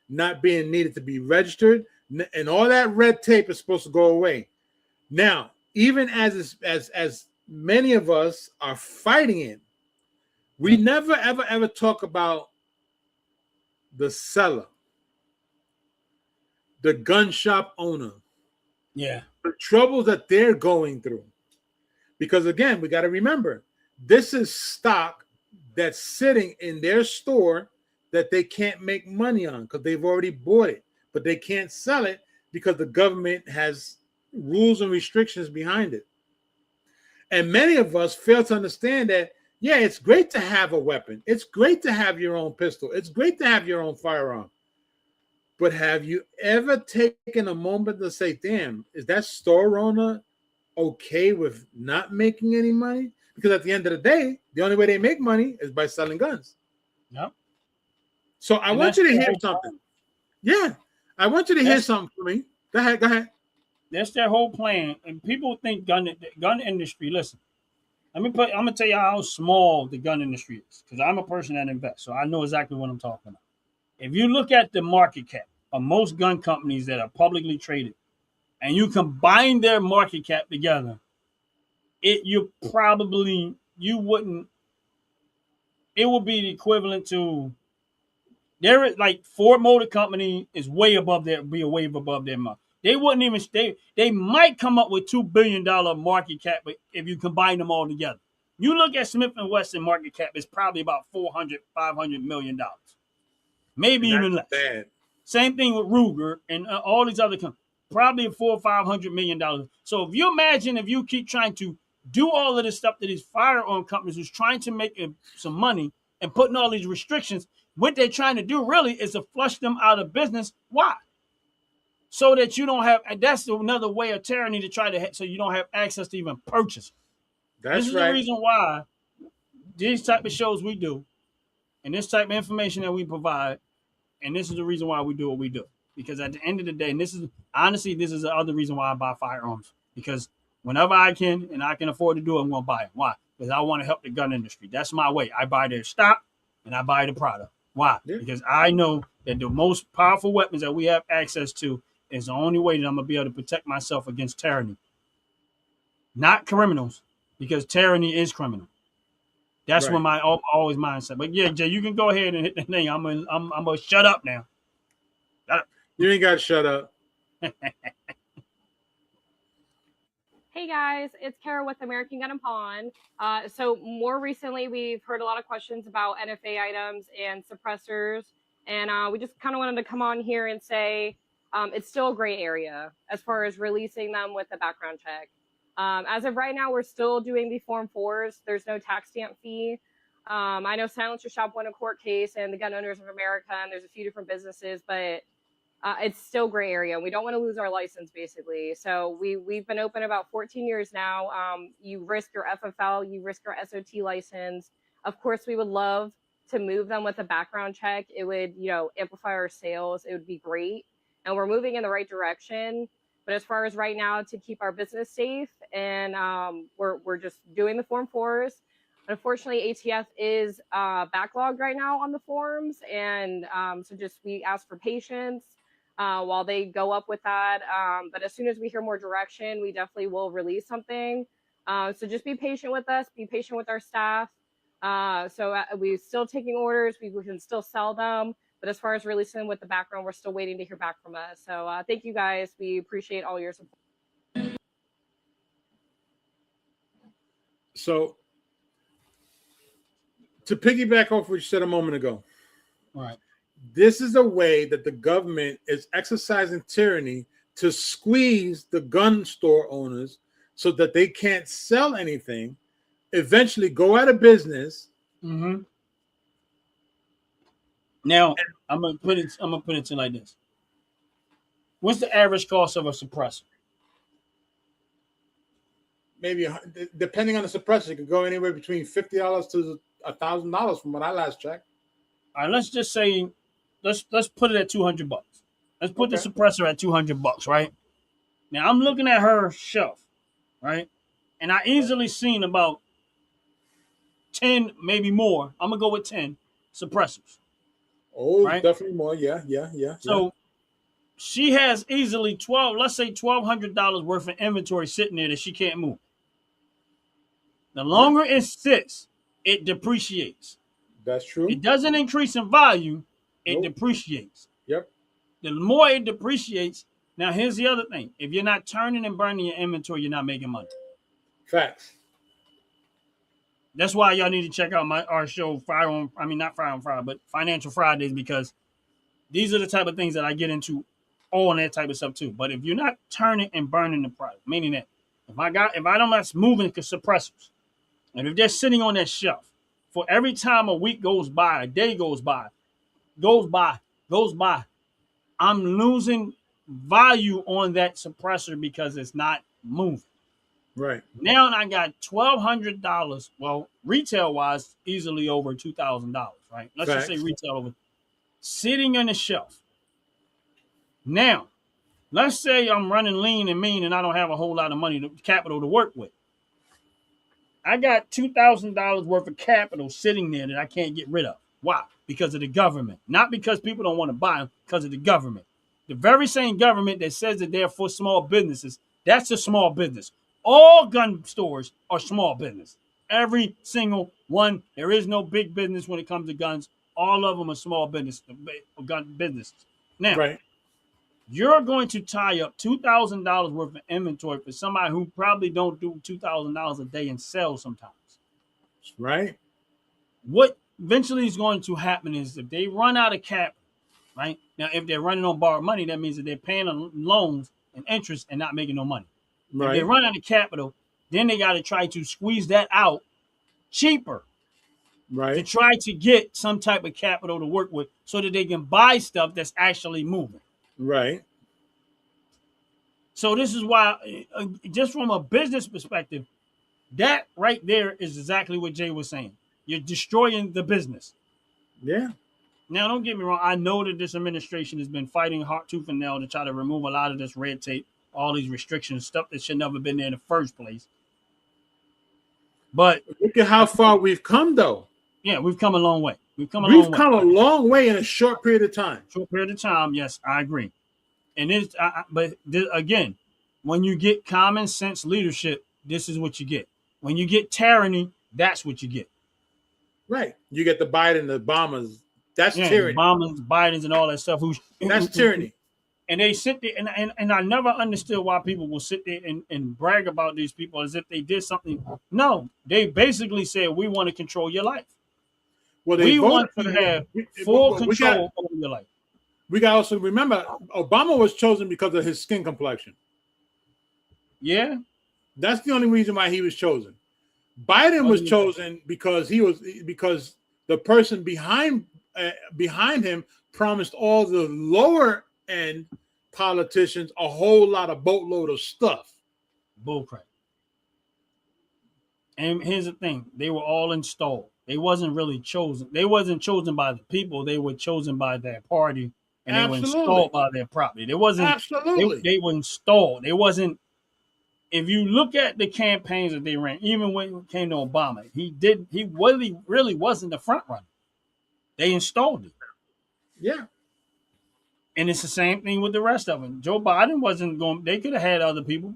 [SPEAKER 5] not being needed to be registered, and all that red tape is supposed to go away. Now, even as many of us are fighting it, we never, ever talk about the seller, the gun shop owner.
[SPEAKER 4] Yeah.
[SPEAKER 5] The troubles that they're going through. Because again, we got to remember, this is stock that's sitting in their store that they can't make money on because they've already bought it, but they can't sell it because the government has rules and restrictions behind it. And many of us fail to understand that, yeah, it's great to have a weapon. It's great to have your own pistol. It's great to have your own firearm. But have you ever taken a moment to say, damn, is that store owner okay with not making any money? Because at the end of the day, the only way they make money is by selling guns.
[SPEAKER 4] Yep.
[SPEAKER 5] So I want you to hear something. Yeah. I want you to hear something from me. Go ahead.
[SPEAKER 4] That's their whole plan. And people think gun industry, listen, I'm gonna tell you how small the gun industry is, because I'm a person that invests, so I know exactly what I'm talking about. If you look at the market cap of most gun companies that are publicly traded, and you combine their market cap together, it would be the equivalent to like Ford Motor Company is way above their mark. They wouldn't even they might come up with $2 billion market cap, but if you combine them all together. You look at Smith & Wesson market cap, it's probably about $500 million. Maybe even less.
[SPEAKER 5] Bad.
[SPEAKER 4] Same thing with Ruger and all these other companies. Probably $400 or $500 million. So if you imagine if you keep trying to do all of this stuff that these firearm companies is trying to make some money and putting all these restrictions, what they're trying to do really is to flush them out of business. Why? So that you don't have, and that's another way of tyranny to try to, so you don't have access to even purchase.
[SPEAKER 5] This
[SPEAKER 4] is the reason why these type of shows we do, and this type of information that we provide, and this is the reason why we do what we do. Because at the end of the day, and this is the other reason why I buy firearms. Because whenever I can and I can afford to do it, I'm going to buy it. Why? Because I want to help the gun industry. That's my way. I buy their stock and I buy the product. Why? Yeah. Because I know that the most powerful weapons that we have access to is the only way that I'm going to be able to protect myself against tyranny. Not criminals, because tyranny is criminal. That's what my always mindset. But yeah, Jay, you can go ahead and hit the thing. I'm gonna shut up now.
[SPEAKER 5] You ain't got to shut up.
[SPEAKER 8] Hey guys, it's Kara with American Gun and Pawn. So more recently, we've heard a lot of questions about NFA items and suppressors, and we just kind of wanted to come on here and say it's still a gray area as far as releasing them with a background check. As of right now, we're still doing the Form 4s. There's no tax stamp fee. I know Silencer Shop won a court case and the Gun Owners of America, and there's a few different businesses, but it's still gray area. We don't want to lose our license, basically. So we've been open about 14 years now. You risk your FFL, you risk your SOT license. Of course, we would love to move them with a background check. It would, amplify our sales. It would be great. And we're moving in the right direction. But as far as right now, to keep our business safe, and we're just doing the Form 4s. Unfortunately, ATF is backlogged right now on the forms, and so just we ask for patience while they go up with that. But as soon as we hear more direction, we definitely will release something. So just be patient with us, be patient with our staff. So we're still taking orders, we can still sell them. But as far as releasing them with the background, we're still waiting to hear back from us. So thank you guys. We appreciate all your support.
[SPEAKER 5] So to piggyback off what you said a moment ago,
[SPEAKER 4] all right,
[SPEAKER 5] This is a way that the government is exercising tyranny to squeeze the gun store owners so that they can't sell anything, eventually go out of business.
[SPEAKER 4] Mm-hmm. Now, I'm gonna put it to like this. What's the average cost of a suppressor?
[SPEAKER 5] Maybe depending on the suppressor, it could go anywhere between $50 to $1,000 from what I last checked.
[SPEAKER 4] All right, let's just say, let's put it at $200. Let's put the suppressor at $200, right? Now I'm looking at her shelf, right? And I easily seen about 10, maybe more. I'm gonna go with 10 suppressors.
[SPEAKER 5] Oh,
[SPEAKER 4] right?
[SPEAKER 5] Definitely more. Yeah.
[SPEAKER 4] So she has easily $1,200 worth of inventory sitting there that she can't move. The longer it sits, it depreciates.
[SPEAKER 5] That's true.
[SPEAKER 4] It doesn't increase in value, it depreciates.
[SPEAKER 5] Yep.
[SPEAKER 4] The more it depreciates, now here's the other thing. If you're not turning and burning your inventory, you're not making money.
[SPEAKER 5] Facts.
[SPEAKER 4] That's why y'all need to check out our show, not Fire on Fire, but Financial Fridays, because these are the type of things that I get into on that type of stuff too. But if you're not turning and burning the product, meaning that if I don't not moving suppressors, and if they're sitting on that shelf, for every time a week goes by, a day goes by, I'm losing value on that suppressor because it's not moving.
[SPEAKER 5] Right.
[SPEAKER 4] Now I got $1,200. Well, retail wise, easily over $2,000. Right. Let's just say retail over, sitting on the shelf. Now, let's say I'm running lean and mean, and I don't have a whole lot of money, capital to work with. I got $2,000 worth of capital sitting there that I can't get rid of. Why? Because of the government. Not because people don't want to buy them, because of the government. The very same government that says that they're for small businesses, that's a small business. All gun stores are small business. Every single one. There is no big business when it comes to guns. All of them are small business, gun businesses. Now, you're going to tie up $2,000 worth of inventory for somebody who probably don't do $2,000 a day in sales sometimes.
[SPEAKER 5] Right.
[SPEAKER 4] What eventually is going to happen is if they run out of capital, right? Now, if they're running on borrowed money, that means that they're paying on loans and interest and not making no money. Right. If they run out of capital, then they got to try to squeeze that out cheaper.
[SPEAKER 5] Right.
[SPEAKER 4] To try to get some type of capital to work with so that they can buy stuff that's actually moving.
[SPEAKER 5] Right.
[SPEAKER 4] So this is why, just from a business perspective, that right there is exactly what Jay was saying. You're destroying the business.
[SPEAKER 5] Yeah.
[SPEAKER 4] Now, don't get me wrong. I know that this administration has been fighting hard tooth and nail to try to remove a lot of this red tape, all these restrictions, stuff that should never been there in the first place. But
[SPEAKER 5] look at how far we've come, though.
[SPEAKER 4] Yeah, we've come a long way. We've come a
[SPEAKER 5] long way in a short period of time.
[SPEAKER 4] Yes, I agree. And again, when you get common sense leadership, this is what you get. When you get tyranny, that's what you get.
[SPEAKER 5] Right. You get the Biden, the Obamas. That's tyranny.
[SPEAKER 4] Bidens, and all that stuff.
[SPEAKER 5] That's tyranny.
[SPEAKER 4] And they sit there, and I never understood why people will sit there and brag about these people as if they did something. No, they basically said, we want to control your life.
[SPEAKER 5] Well,
[SPEAKER 4] we want to have full control over your life.
[SPEAKER 5] We got to also remember, Obama was chosen because of his skin complexion.
[SPEAKER 4] Yeah.
[SPEAKER 5] That's the only reason why he was chosen. Biden was chosen because the person behind him promised all the lower end politicians a whole lot of boatload of stuff.
[SPEAKER 4] Bullcrap. And here's the thing: they were all installed. They wasn't really chosen. They wasn't chosen by the people. They were chosen by their party, and they were installed by their property. They wasn't.
[SPEAKER 5] Absolutely.
[SPEAKER 4] They were installed. They wasn't. If you look at the campaigns that they ran, even when it came to Obama, he really wasn't the front runner. They installed it.
[SPEAKER 5] Yeah.
[SPEAKER 4] And it's the same thing with the rest of them. Joe Biden wasn't going. They could have had other people.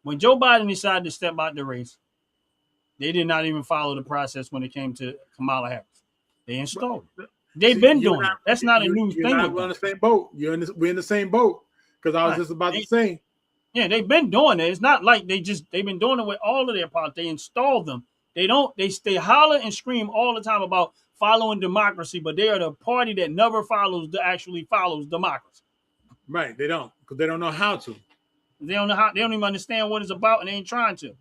[SPEAKER 4] When Joe Biden decided to step out the race, they did not even follow the process when it came to Kamala Harris. They installed it. They've been doing it. That's not a new thing.
[SPEAKER 5] We're on the same boat. We're in the same boat. Because I was just about to say.
[SPEAKER 4] Yeah, they've been doing it. It's not like they've been doing it with all of their politics. They installed them. They stay holler and scream all the time about following democracy, but they are the party that never actually follows democracy.
[SPEAKER 5] Right. They don't, because they don't know how to.
[SPEAKER 4] They don't know how. They don't even understand what it's about, and they ain't trying to.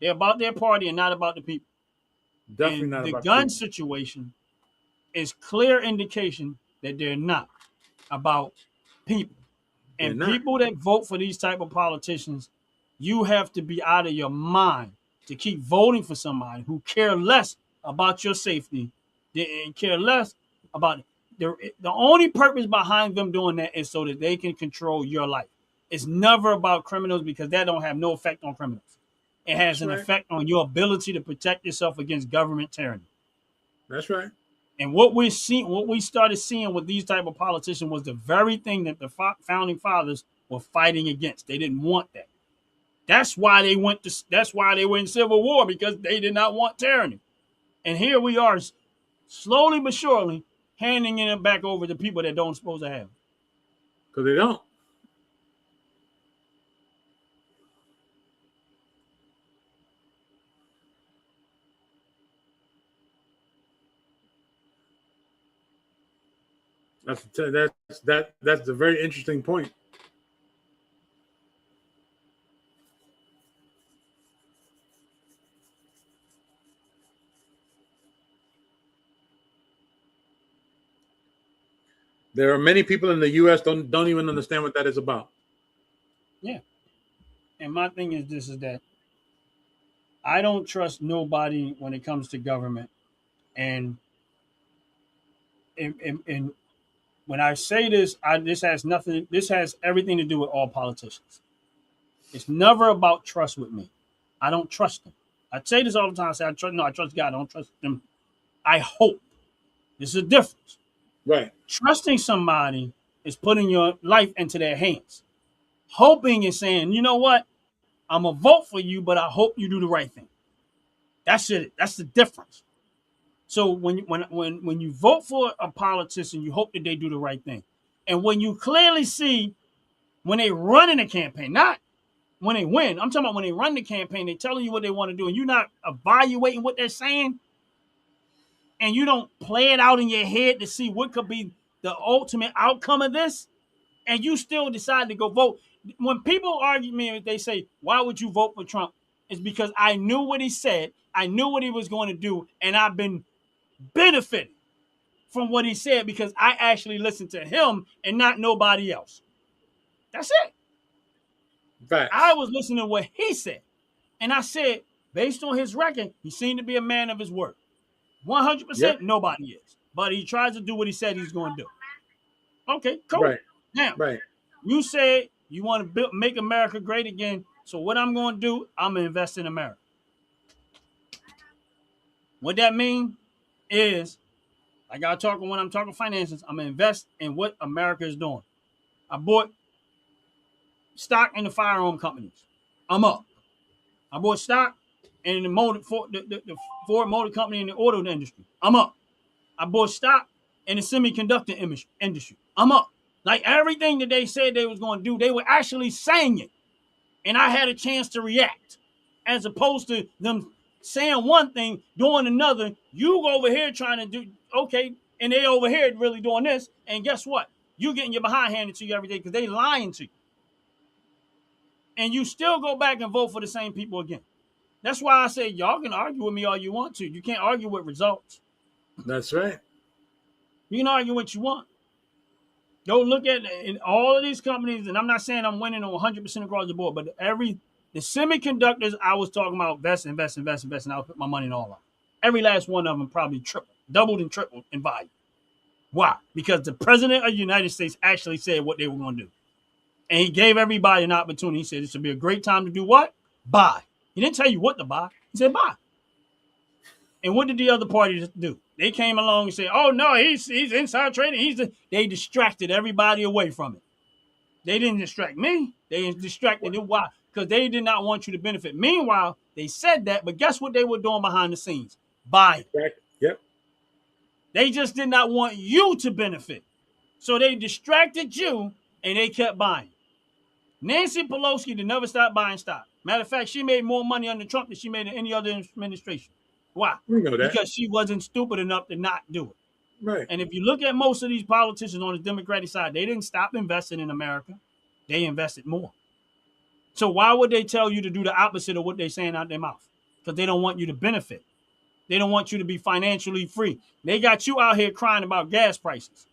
[SPEAKER 4] They're about their party and not about the people.
[SPEAKER 5] Definitely
[SPEAKER 4] and
[SPEAKER 5] not
[SPEAKER 4] the
[SPEAKER 5] about
[SPEAKER 4] gun
[SPEAKER 5] people.
[SPEAKER 4] situation is clear indication that they're not about people. And
[SPEAKER 5] They're not.
[SPEAKER 4] people that vote for these type of politicians, you have to be out of your mind to keep voting for somebody who care less about your safety and care less about it. The only purpose behind them doing that is so that they can control your life. It's never about criminals, because that don't have no effect on criminals. It has an effect on your ability to protect yourself against government tyranny.
[SPEAKER 5] That's right.
[SPEAKER 4] And what we started seeing with these type of politicians was the very thing that the founding fathers were fighting against. They didn't want that. That's why they went in civil war, because they did not want tyranny. And here we are, slowly but surely, handing it back over to people that don't supposed to have it.
[SPEAKER 5] Because they don't. That's a very interesting point. There are many people in the U.S. don't even understand what that is about.
[SPEAKER 4] Yeah. And my thing is this: is that I don't trust nobody when it comes to government. And when I say this, this has everything to do with all politicians. It's never about trust with me. I don't trust them. I say this all the time. I say, I trust God. I don't trust them. I hope. There's a difference.
[SPEAKER 5] Right.
[SPEAKER 4] Trusting somebody is putting your life into their hands. Hoping is saying, you know what? I'm going to vote for you, but I hope you do the right thing. That's it. That's the difference. So when you vote for a politician, you hope that they do the right thing. And when you clearly see when they run in a campaign, not when they win, I'm talking about when they run the campaign, they're telling you what they want to do, and you're not evaluating what they're saying, and you don't play it out in your head to see what could be the ultimate outcome of this, and you still decide to go vote. When people argue me, they say, why would you vote for Trump? It's because I knew what he said, I knew what he was going to do, and I've been benefiting from what he said because I actually listened to him and not nobody else. That's it.
[SPEAKER 5] Facts.
[SPEAKER 4] I was listening to what he said. And I said, based on his record, he seemed to be a man of his word. 100%,
[SPEAKER 5] Yep.
[SPEAKER 4] Nobody is. But he tries to do what he said he's going to do. Okay, cool.
[SPEAKER 5] Right.
[SPEAKER 4] Now,
[SPEAKER 5] Right.
[SPEAKER 4] you said you want to make America great again. So what I'm going to do, I'm going to invest in America. What that means is, like when I'm talking finances, I'm going to invest in what America is doing. I bought stock in the firearm companies. I'm up. I bought stock in the Ford Motor Company in the auto industry. I'm up. I bought stock in the semiconductor industry. I'm up. Like everything that they said they was going to do, they were actually saying it. And I had a chance to react, as opposed to them saying one thing, doing another. You over here trying to do, okay, and they over here really doing this. And guess what? You getting your behind handed to you every day because they lying to you. And you still go back and vote for the same people again. That's why I say y'all can argue with me all you want to. You can't argue with results.
[SPEAKER 5] That's right.
[SPEAKER 4] You can argue what you want. Go look at in all of these companies, and I'm not saying I'm winning on 100% across the board, but the semiconductors I was talking about, invest, and I'll put my money in all of them. Every last one of them probably doubled and tripled in value. Why? Because the president of the United States actually said what they were going to do. And he gave everybody an opportunity. He said this would be a great time to do what? Buy. He didn't tell you what to buy. He said buy. And what did the other parties do? They came along and said, oh, no, he's inside trading. They distracted everybody away from it. They didn't distract me. They distracted it. Why? Because they did not want you to benefit. Meanwhile, they said that, but guess what they were doing behind the scenes? Buying.
[SPEAKER 5] Yep.
[SPEAKER 4] They just did not want you to benefit. So they distracted you, and they kept buying. Nancy Pelosi did never stop buying stock. Matter of fact, she made more money under Trump than she made in any other administration. Why?
[SPEAKER 5] We know that.
[SPEAKER 4] Because she wasn't stupid enough to not do it.
[SPEAKER 5] Right.
[SPEAKER 4] And if you look at most of these politicians on the Democratic side, they didn't stop investing in America. They invested more. So why would they tell you to do the opposite of what they're saying out their mouth? Because they don't want you to benefit. They don't want you to be financially free. They got you out here crying about gas prices.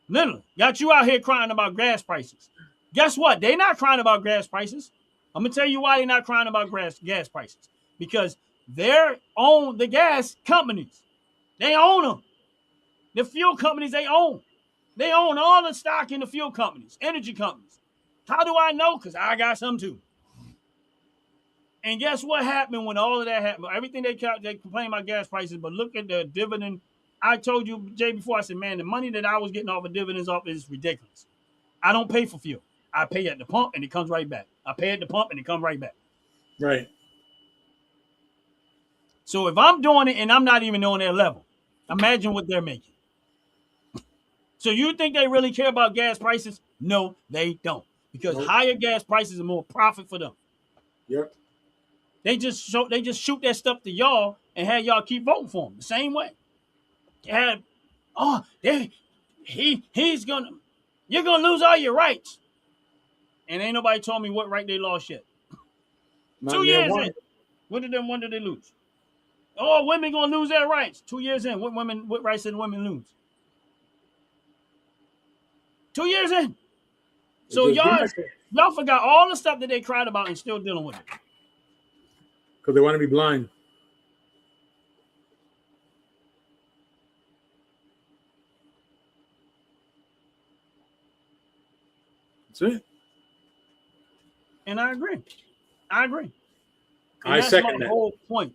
[SPEAKER 4] Literally, got you out here crying about gas prices. Guess what? They're not crying about gas prices. I'm going to tell you why they're not crying about gas prices. Because they own the gas companies. They own them. The fuel companies they own. They own all the stock in the fuel companies, energy companies. How do I know? Because I got some too. And guess what happened when all of that happened? Everything they complain about gas prices, but look at the dividend. I told you, Jay, before, I said, man, the money that I was getting off of dividends off is ridiculous. I don't pay for fuel. I pay at the pump and it comes right back. I pay at the pump and it comes right back.
[SPEAKER 5] Right.
[SPEAKER 4] So if I'm doing it and I'm not even on their level, imagine what they're making. So you think they really care about gas prices? No, they don't. Because higher gas prices are more profit for them. Yep. They just shoot that stuff to y'all and have y'all keep voting for them the same way. You're gonna lose all your rights. And ain't nobody told me what right they lost yet. 2 years in. When did they lose? Oh, women gonna lose their rights. 2 years in. What rights did women lose? 2 years in. So y'all forgot all the stuff that they cried about and still dealing with it.
[SPEAKER 5] Because they want to be blind. That's it.
[SPEAKER 4] And I agree. And
[SPEAKER 5] I second
[SPEAKER 4] my
[SPEAKER 5] that.
[SPEAKER 4] whole point.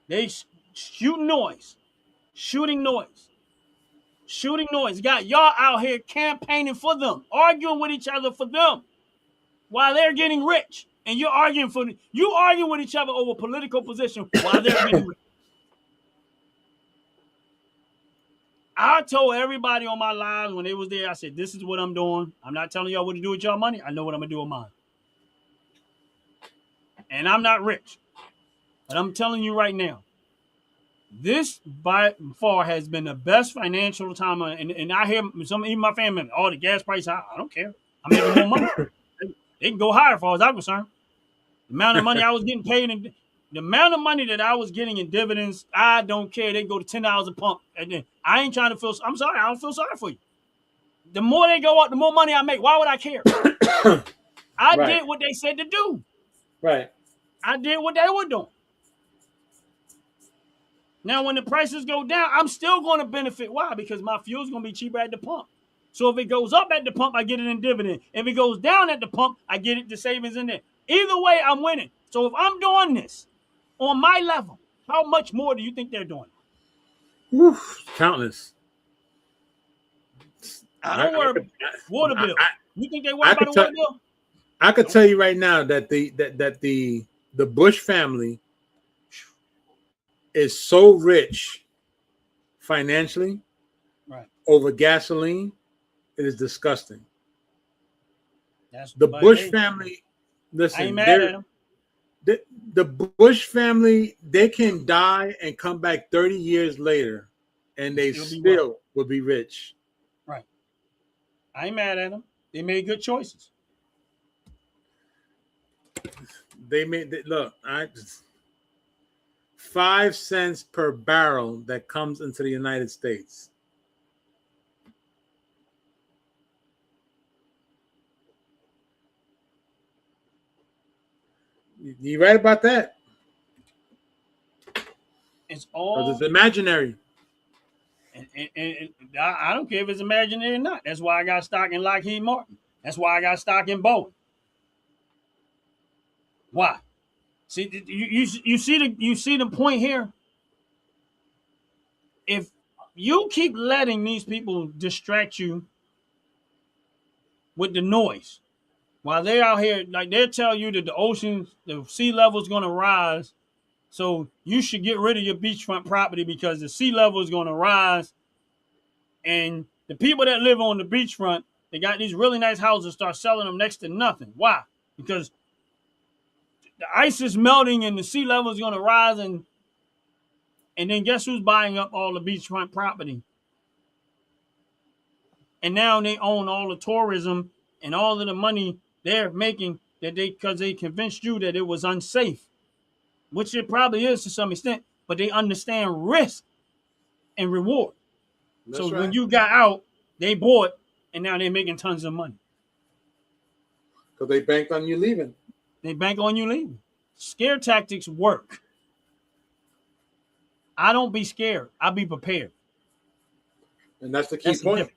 [SPEAKER 4] They shooting noise. Got y'all out here campaigning for them, arguing with each other for them, while they're getting rich. And you argue with each other over political position while they're getting rich. I told everybody on my live when they was there, I said, this is what I'm doing. I'm not telling y'all what to do with y'all money. I know what I'm going to do with mine. And I'm not rich. But I'm telling you right now, this by far has been the best financial time. And I hear even my family, the gas price, I don't care. I'm making more money. They can go higher as far as I'm concerned. The amount of money I was getting paid and the amount of money that I was getting in dividends, I don't care. They go to $10 a pump. And then I ain't trying to I'm sorry, I don't feel sorry for you. The more they go up, the more money I make. Why would I care? I did what they said to do.
[SPEAKER 5] Right.
[SPEAKER 4] I did what they were doing. Now, when the prices go down, I'm still going to benefit. Why? Because my fuel's going to be cheaper at the pump. So if it goes up at the pump, I get it in dividend. If it goes down at the pump, I get it the savings in there. Either way, I'm winning. So if I'm doing this on my level, how much more do you think they're doing?
[SPEAKER 5] Oof, countless.
[SPEAKER 4] I don't worry about water bill. You think they worry about the water bill?
[SPEAKER 5] I could tell you right now that the Bush family is so rich financially over gasoline. It is disgusting. The Bush family, listen,
[SPEAKER 4] I ain't mad at them.
[SPEAKER 5] The Bush family, they can die and come back 30 years later and they still will be rich.
[SPEAKER 4] Right. I ain't mad at them. They made good choices.
[SPEAKER 5] Look, 5 cents per barrel that comes into the United States. You right about that?
[SPEAKER 4] It's all
[SPEAKER 5] it's imaginary.
[SPEAKER 4] And I don't care if it's imaginary or not. That's why I got stock in Lockheed Martin. That's why I got stock in Boeing. Why? See, you see the point here. If you keep letting these people distract you with the noise, while they're out here, like they'll tell you that the sea level is going to rise, so you should get rid of your beachfront property because the sea level is going to rise, and the people that live on the beachfront, they got these really nice houses, start selling them next to nothing. Why? Because the ice is melting and the sea level is going to rise, and And then guess who's buying up all the beachfront property? And now they own all the tourism and all of the money they're making because they convinced you that it was unsafe, which it probably is to some extent, but they understand risk and reward.
[SPEAKER 5] That's
[SPEAKER 4] so
[SPEAKER 5] right.
[SPEAKER 4] when you got out, they bought, and now they're making tons of money.
[SPEAKER 5] Because they banked on you leaving.
[SPEAKER 4] They bank on you leaving. Scare tactics work. I don't be scared. I be prepared.
[SPEAKER 5] And that's the key
[SPEAKER 4] That's the
[SPEAKER 5] point.
[SPEAKER 4] difference.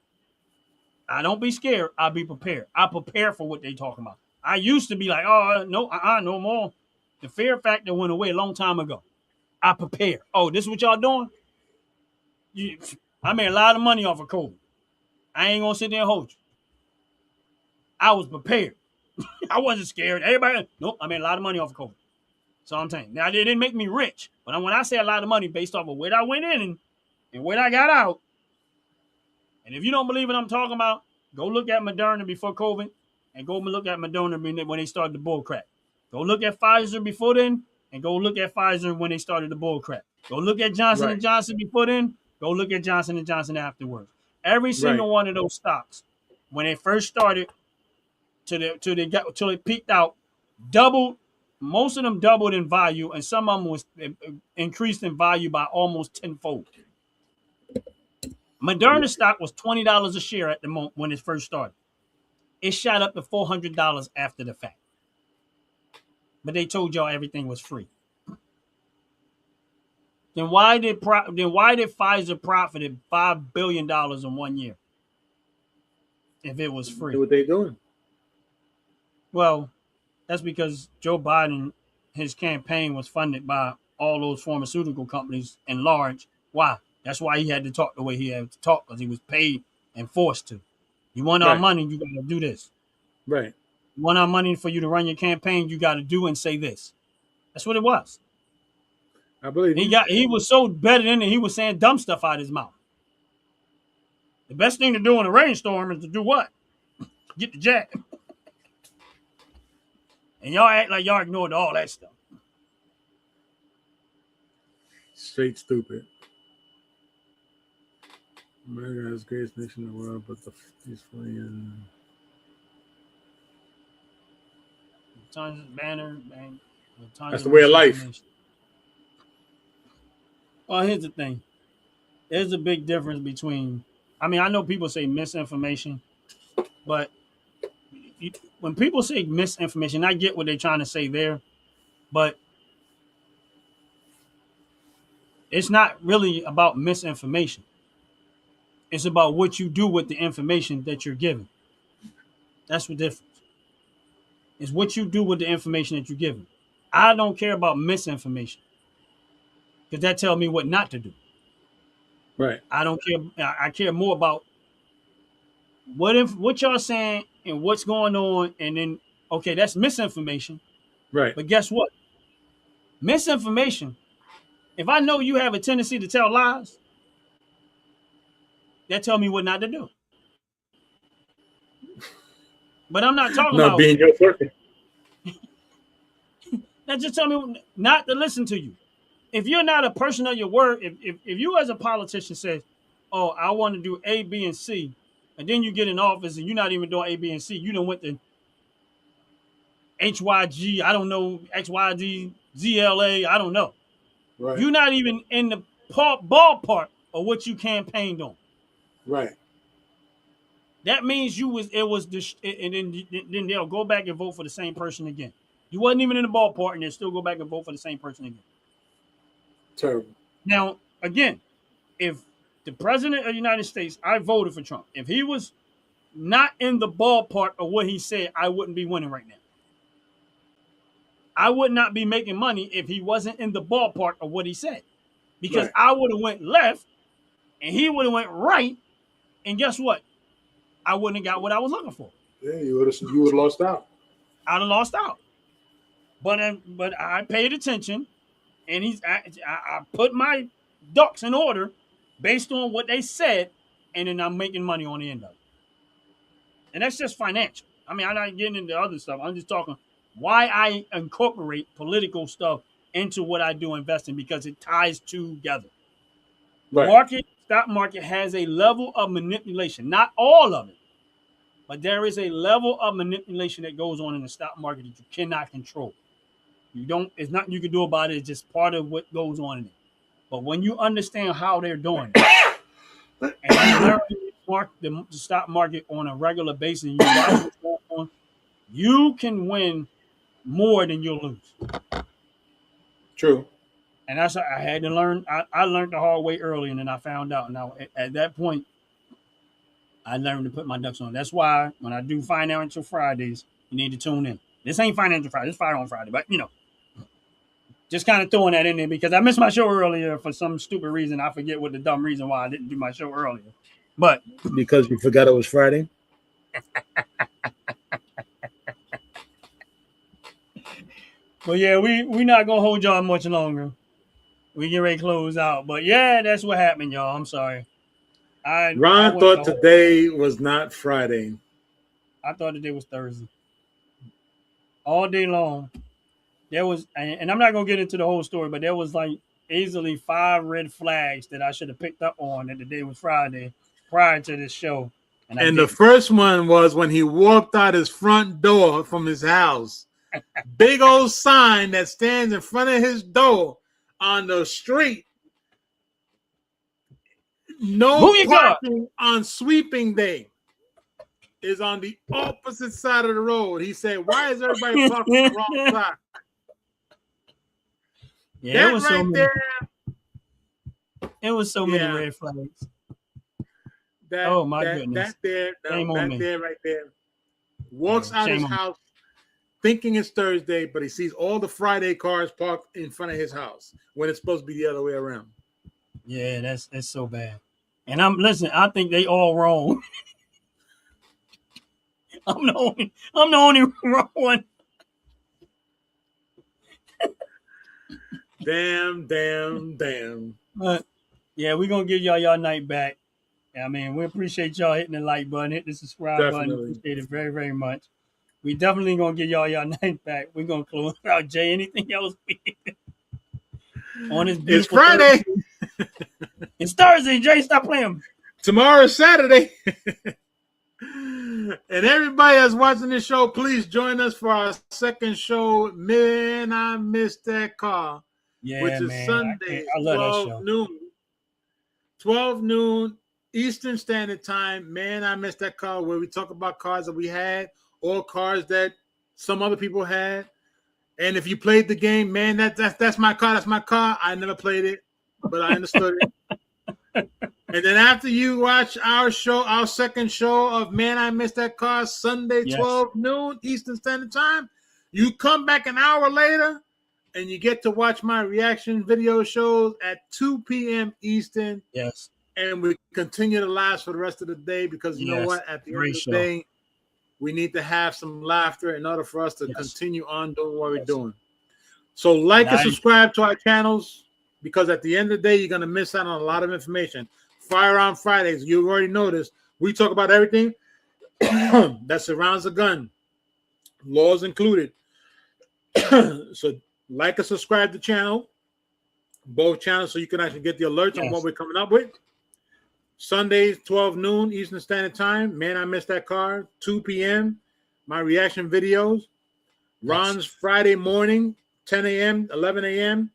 [SPEAKER 4] I don't be scared. I be prepared. I prepare for what they talking about. I used to be like, oh, no, no more. The fear factor went away a long time ago. I prepare. Oh, this is what y'all doing? I made a lot of money off of COVID. I ain't going to sit there and hold you. I was prepared. I wasn't scared. Everybody, nope, I made a lot of money off of COVID. So I'm saying. Now, it didn't make me rich. But when I say a lot of money based off of where I went in and where I got out, and if you don't believe what I'm talking about, go look at Moderna before COVID and go look at Moderna when they started the bull crap. Go look at Pfizer before then and go look at Pfizer when they started the bull crap. Go look at Johnson & Johnson before then. Go look at Johnson & Johnson afterwards. Every single one of those stocks, when they first started till it peaked out, doubled. Most of them doubled in value, and some of them was increased in value by almost tenfold. Moderna stock was $20 a share at the moment when it first started. It shot up to $400 after the fact. But they told y'all everything was free. Then why did Pfizer profited $5 billion in 1 year? If it was free.
[SPEAKER 5] What they doing?
[SPEAKER 4] Well, that's because Joe Biden, his campaign was funded by all those pharmaceutical companies in large. Why? That's why he had to talk the way he had to talk, because he was paid and forced to. You want our money, you got to do this.
[SPEAKER 5] Right.
[SPEAKER 4] You want our money for you to run your campaign, you got to do and say this. That's what it was.
[SPEAKER 5] I believe
[SPEAKER 4] he was so better than it, he was saying dumb stuff out of his mouth. The best thing to do in a rainstorm is to do what? Get the jab. And y'all act like y'all ignored all that stuff.
[SPEAKER 5] Straight stupid. America has the greatest nation in the world, but he's flying.
[SPEAKER 4] Tons of banner.
[SPEAKER 5] That's the way of life.
[SPEAKER 4] Well, here's the thing. There's a big difference between, I know people say misinformation, but when people say misinformation, I get what they're trying to say there, but it's not really about misinformation. It's about what you do with the information that you're given. That's the difference. It's what you do with the information that you're given. I don't care about misinformation because that tells me what not to do.
[SPEAKER 5] Right.
[SPEAKER 4] I don't care. I care more about what y'all saying and what's going on, and then okay, that's misinformation.
[SPEAKER 5] Right.
[SPEAKER 4] But guess what? Misinformation. If I know you have a tendency to tell lies, that tell me what not to do. But I'm not talking about
[SPEAKER 5] being your circuit.
[SPEAKER 4] That just tell me not to listen to you. If you're not a person of your word, if you as a politician says, "Oh, I want to do A, B, and C," and then you get in office and you're not even doing A, B, and C, you done went to HYG, I don't know, XYZ, ZLA, I don't know.
[SPEAKER 5] Right.
[SPEAKER 4] You're not even in the ballpark of what you campaigned on.
[SPEAKER 5] Right.
[SPEAKER 4] That means and then they'll go back and vote for the same person again. You wasn't even in the ballpark, and they'll still go back and vote for the same person again.
[SPEAKER 5] Terrible.
[SPEAKER 4] Now, again, if the president of the United States, I voted for Trump. If he was not in the ballpark of what he said, I wouldn't be winning right now. I would not be making money if he wasn't in the ballpark of what he said. Because I would have went left, and he would have went right, and guess what? I wouldn't have got what I was looking for.
[SPEAKER 5] Yeah, you would have lost out.
[SPEAKER 4] I'd have lost out. But I paid attention, and I put my ducks in order based on what they said, and then I'm making money on the end of it. And that's just financial. I'm not getting into other stuff. I'm just talking why I incorporate political stuff into what I do investing because it ties together.
[SPEAKER 5] Right.
[SPEAKER 4] Stock market has a level of manipulation, not all of it, but there is a level of manipulation that goes on in the stock market that you cannot control. It's nothing you can do about it. It's just part of what goes on in it. But when you understand how they're doing it, and you learn the stock market on a regular basis, and you watch what's going on, you can win more than you'll lose.
[SPEAKER 5] True.
[SPEAKER 4] And that's I had to learn. I learned the hard way early, and then I found out. Now at that point, I learned to put my ducks on. That's why when I do Financial Fridays, you need to tune in. This ain't Financial Friday. It's Fire on Friday, but just kind of throwing that in there because I missed my show earlier for some stupid reason. I forget what the dumb reason why I didn't do my show earlier. But
[SPEAKER 5] because you forgot it was Friday.
[SPEAKER 4] But yeah, we not gonna hold y'all much longer. We get ready to close out. But yeah, that's what happened, y'all. I'm sorry.
[SPEAKER 5] Ron thought today was not Friday.
[SPEAKER 4] I thought today was Thursday. All day long. There was, and I'm not gonna get into the whole story, but there was like easily 5 red flags that I should have picked up on that the day was Friday prior to this show.
[SPEAKER 5] And the first one was when he walked out his front door from his house. Big old sign that stands in front of his door on the street. No parking on sweeping day. Is on the opposite side of the road. He said, "Why is everybody parking on the wrong side?"
[SPEAKER 4] Yeah,
[SPEAKER 5] that right there.
[SPEAKER 4] It was so many red flags. Oh my goodness!
[SPEAKER 5] That there, right there. Walks out his house, thinking it's Thursday, but he sees all the Friday cars parked in front of his house when it's supposed to be the other way around.
[SPEAKER 4] Yeah, that's so bad. And I think they all wrong. I'm the only wrong one.
[SPEAKER 5] Damn.
[SPEAKER 4] But yeah, we're gonna give y'all night back. I mean, we appreciate y'all hitting the like button, hit the subscribe button. Appreciate it very, very much. We definitely gonna give y'all night back. We're gonna close out. Jay, anything else? On this
[SPEAKER 5] it's Friday.
[SPEAKER 4] It's Thursday, Jay. Stop playing.
[SPEAKER 5] Tomorrow is Saturday. And everybody that's watching this show, please join us for our second show, Man, I Missed That Car, which is Sunday, 12 noon. 12 noon Eastern Standard Time. Man, I Missed That Car, where we talk about cars that we had or cars that some other people had. And if you played the game, man, that's my car. That's my car. I never played it, but I understood it. And then after you watch our show, our second show of Man, I Missed That Car, Sunday, 12 noon Eastern Standard Time, you come back an hour later and you get to watch my reaction video shows at 2 p.m. Eastern.
[SPEAKER 4] Yes.
[SPEAKER 5] And we continue to last for the rest of the day because you know what? At the end of the day, we need to have some laughter in order for us to continue on doing what we're doing. So like and subscribe to our channels because at the end of the day, you're going to miss out on a lot of information. Firearm Fridays, you already noticed, we talk about everything that surrounds a gun, laws included. So like and subscribe to the channel, both channels, so you can actually get the alerts on what we're coming up with. Sundays, 12 noon Eastern Standard Time. Man, I Missed That Car, 2 p.m. My reaction videos. Ron's Friday morning, 10 a.m., 11 a.m.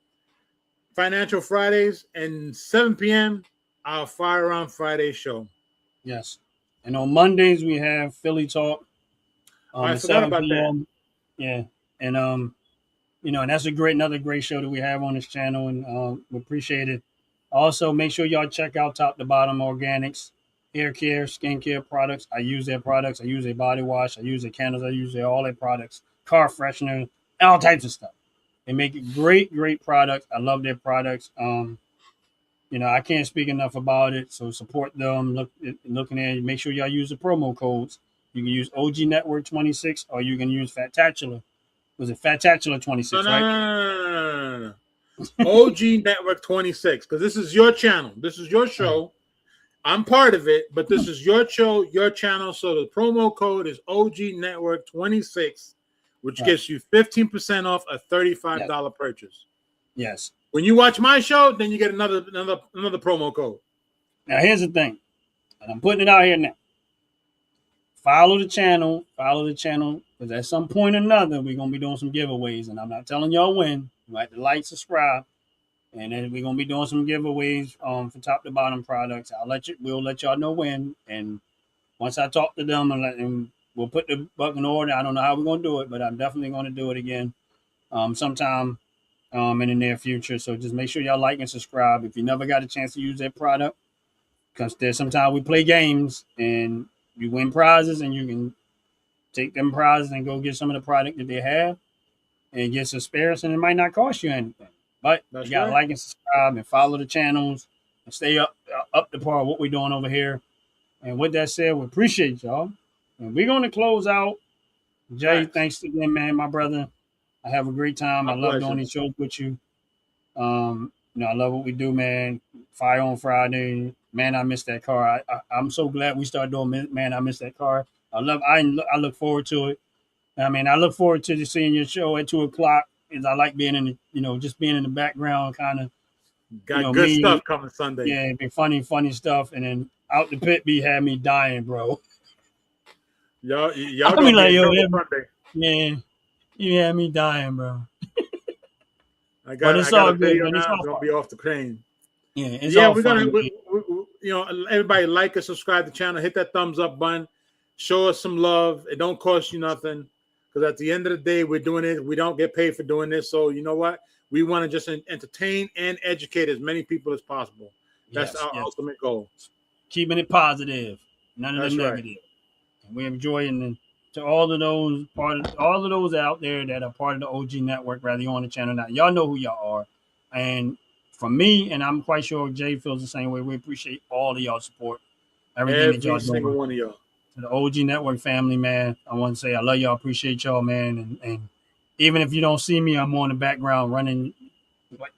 [SPEAKER 5] Financial Fridays, and 7 p.m., our Firearm Friday show.
[SPEAKER 4] Yes. And on Mondays, we have Philly Talk.
[SPEAKER 5] I forgot about that.
[SPEAKER 4] Yeah. And, and that's another great show that we have on this channel, and we appreciate it. Also, make sure y'all check out Top to Bottom Organics, hair care, skincare products. I use their products. I use their body wash. I use their candles. I use all their products, car freshener, all types of stuff. They make great products. I love their products. I can't speak enough about it. So support them. Looking at it. Make sure y'all use the promo codes. You can use OG Network 26 or you can use Fattatula. Was it Fattatula 26, right?
[SPEAKER 5] No. OG Network 26, because this is your channel. This is your show. I'm part of it, but this is your show, your channel. So the promo code is OG Network 26, which gets you 15% off a $35 purchase.
[SPEAKER 4] Yes.
[SPEAKER 5] When you watch my show, then you get another promo code.
[SPEAKER 4] Now here's the thing, and I'm putting it out here now. Follow the channel, because at some point or another, we're gonna be doing some giveaways, and I'm not telling y'all when. You have to like, subscribe, and then we're gonna be doing some giveaways from top to bottom products. We'll let y'all know when, and once I talk to them, and we'll put the buck in order. I don't know how we're gonna do it, but I'm definitely gonna do it again sometime in the near future. So just make sure y'all like and subscribe. If you never got a chance to use that product, because there's sometimes we play games and you win prizes, and you can take them prizes and go get some of the product that they have and get some spares, and it might not cost you anything. But you gotta like and subscribe and follow the channels and stay up to par with what we're doing over here. And with that said, we appreciate y'all. And we're gonna close out. Jay, thanks again, man, my brother. I have a great time.
[SPEAKER 5] My
[SPEAKER 4] I love
[SPEAKER 5] pleasure.
[SPEAKER 4] doing these shows with you. I love what we do, man. Fire on Friday. Man, I missed that car. I'm so glad we started doing Man, I missed that car. I look forward to it. I mean, I look forward to just seeing your show at 2:00. Is I like being in the, just being in the background, kind of.
[SPEAKER 5] Got good stuff coming Sunday.
[SPEAKER 4] Yeah, it'd be funny stuff. And then Out the Pit had me dying, bro.
[SPEAKER 5] Y'all
[SPEAKER 4] I'll
[SPEAKER 5] gonna
[SPEAKER 4] be like,
[SPEAKER 5] be
[SPEAKER 4] yo,
[SPEAKER 5] Sunday.
[SPEAKER 4] yeah, you had me dying, bro.
[SPEAKER 5] I got
[SPEAKER 4] it's
[SPEAKER 5] a
[SPEAKER 4] all good,
[SPEAKER 5] video
[SPEAKER 4] man.
[SPEAKER 5] now.
[SPEAKER 4] It's all
[SPEAKER 5] I'm gonna be off the crane.
[SPEAKER 4] Yeah, it's
[SPEAKER 5] Yeah,
[SPEAKER 4] all
[SPEAKER 5] we're
[SPEAKER 4] fun.
[SPEAKER 5] gonna, everybody like and subscribe to the channel. Hit that thumbs up button. Show us some love. It don't cost you nothing, because at the end of the day, we're doing it. We don't get paid for doing this. So you know what? We want to just entertain and educate as many people as possible. That's our ultimate goal.
[SPEAKER 4] Keeping it positive, none of the negative. And we're enjoying to all of those out there that are part of the OG network, rather you're on the channel now. Y'all know who y'all are. And from me, and I'm quite sure Jay feels the same way, we appreciate all of y'all support. Everything that y'all
[SPEAKER 5] Every single
[SPEAKER 4] doing.
[SPEAKER 5] one of y'all.
[SPEAKER 4] To the OG network family, man, I want to say I love y'all, appreciate y'all, man. And even if you don't see me, I'm on the background running,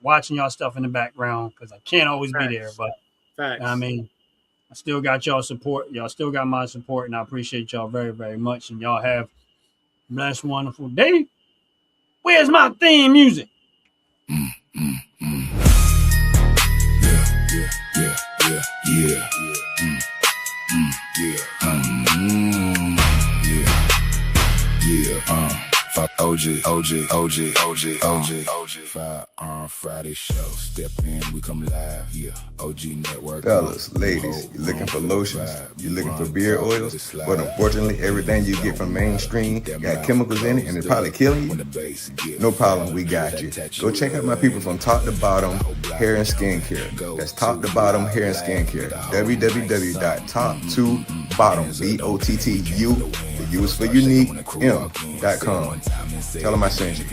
[SPEAKER 4] watching y'all stuff in the background, because I can't always be there. But I mean, I still got y'all support. Y'all still got my support, and I appreciate y'all very, very much. And y'all have a blessed, wonderful day. Where's my theme music?
[SPEAKER 2] Fuck OG. Firearm Friday show. Step in, we come live. Yeah, OG Network.
[SPEAKER 1] Fellas, ladies, you looking for lotions, you looking for beard oils, but unfortunately everything you get from mainstream got chemicals in it and it's probably killing you? No problem, we got you. Go check out my people from Top to Bottom Hair and Skincare. That's Top to Bottom Hair and Skincare. www.top2bottom, BOTTU, the U is for unique, M.com. Tell them I sent you.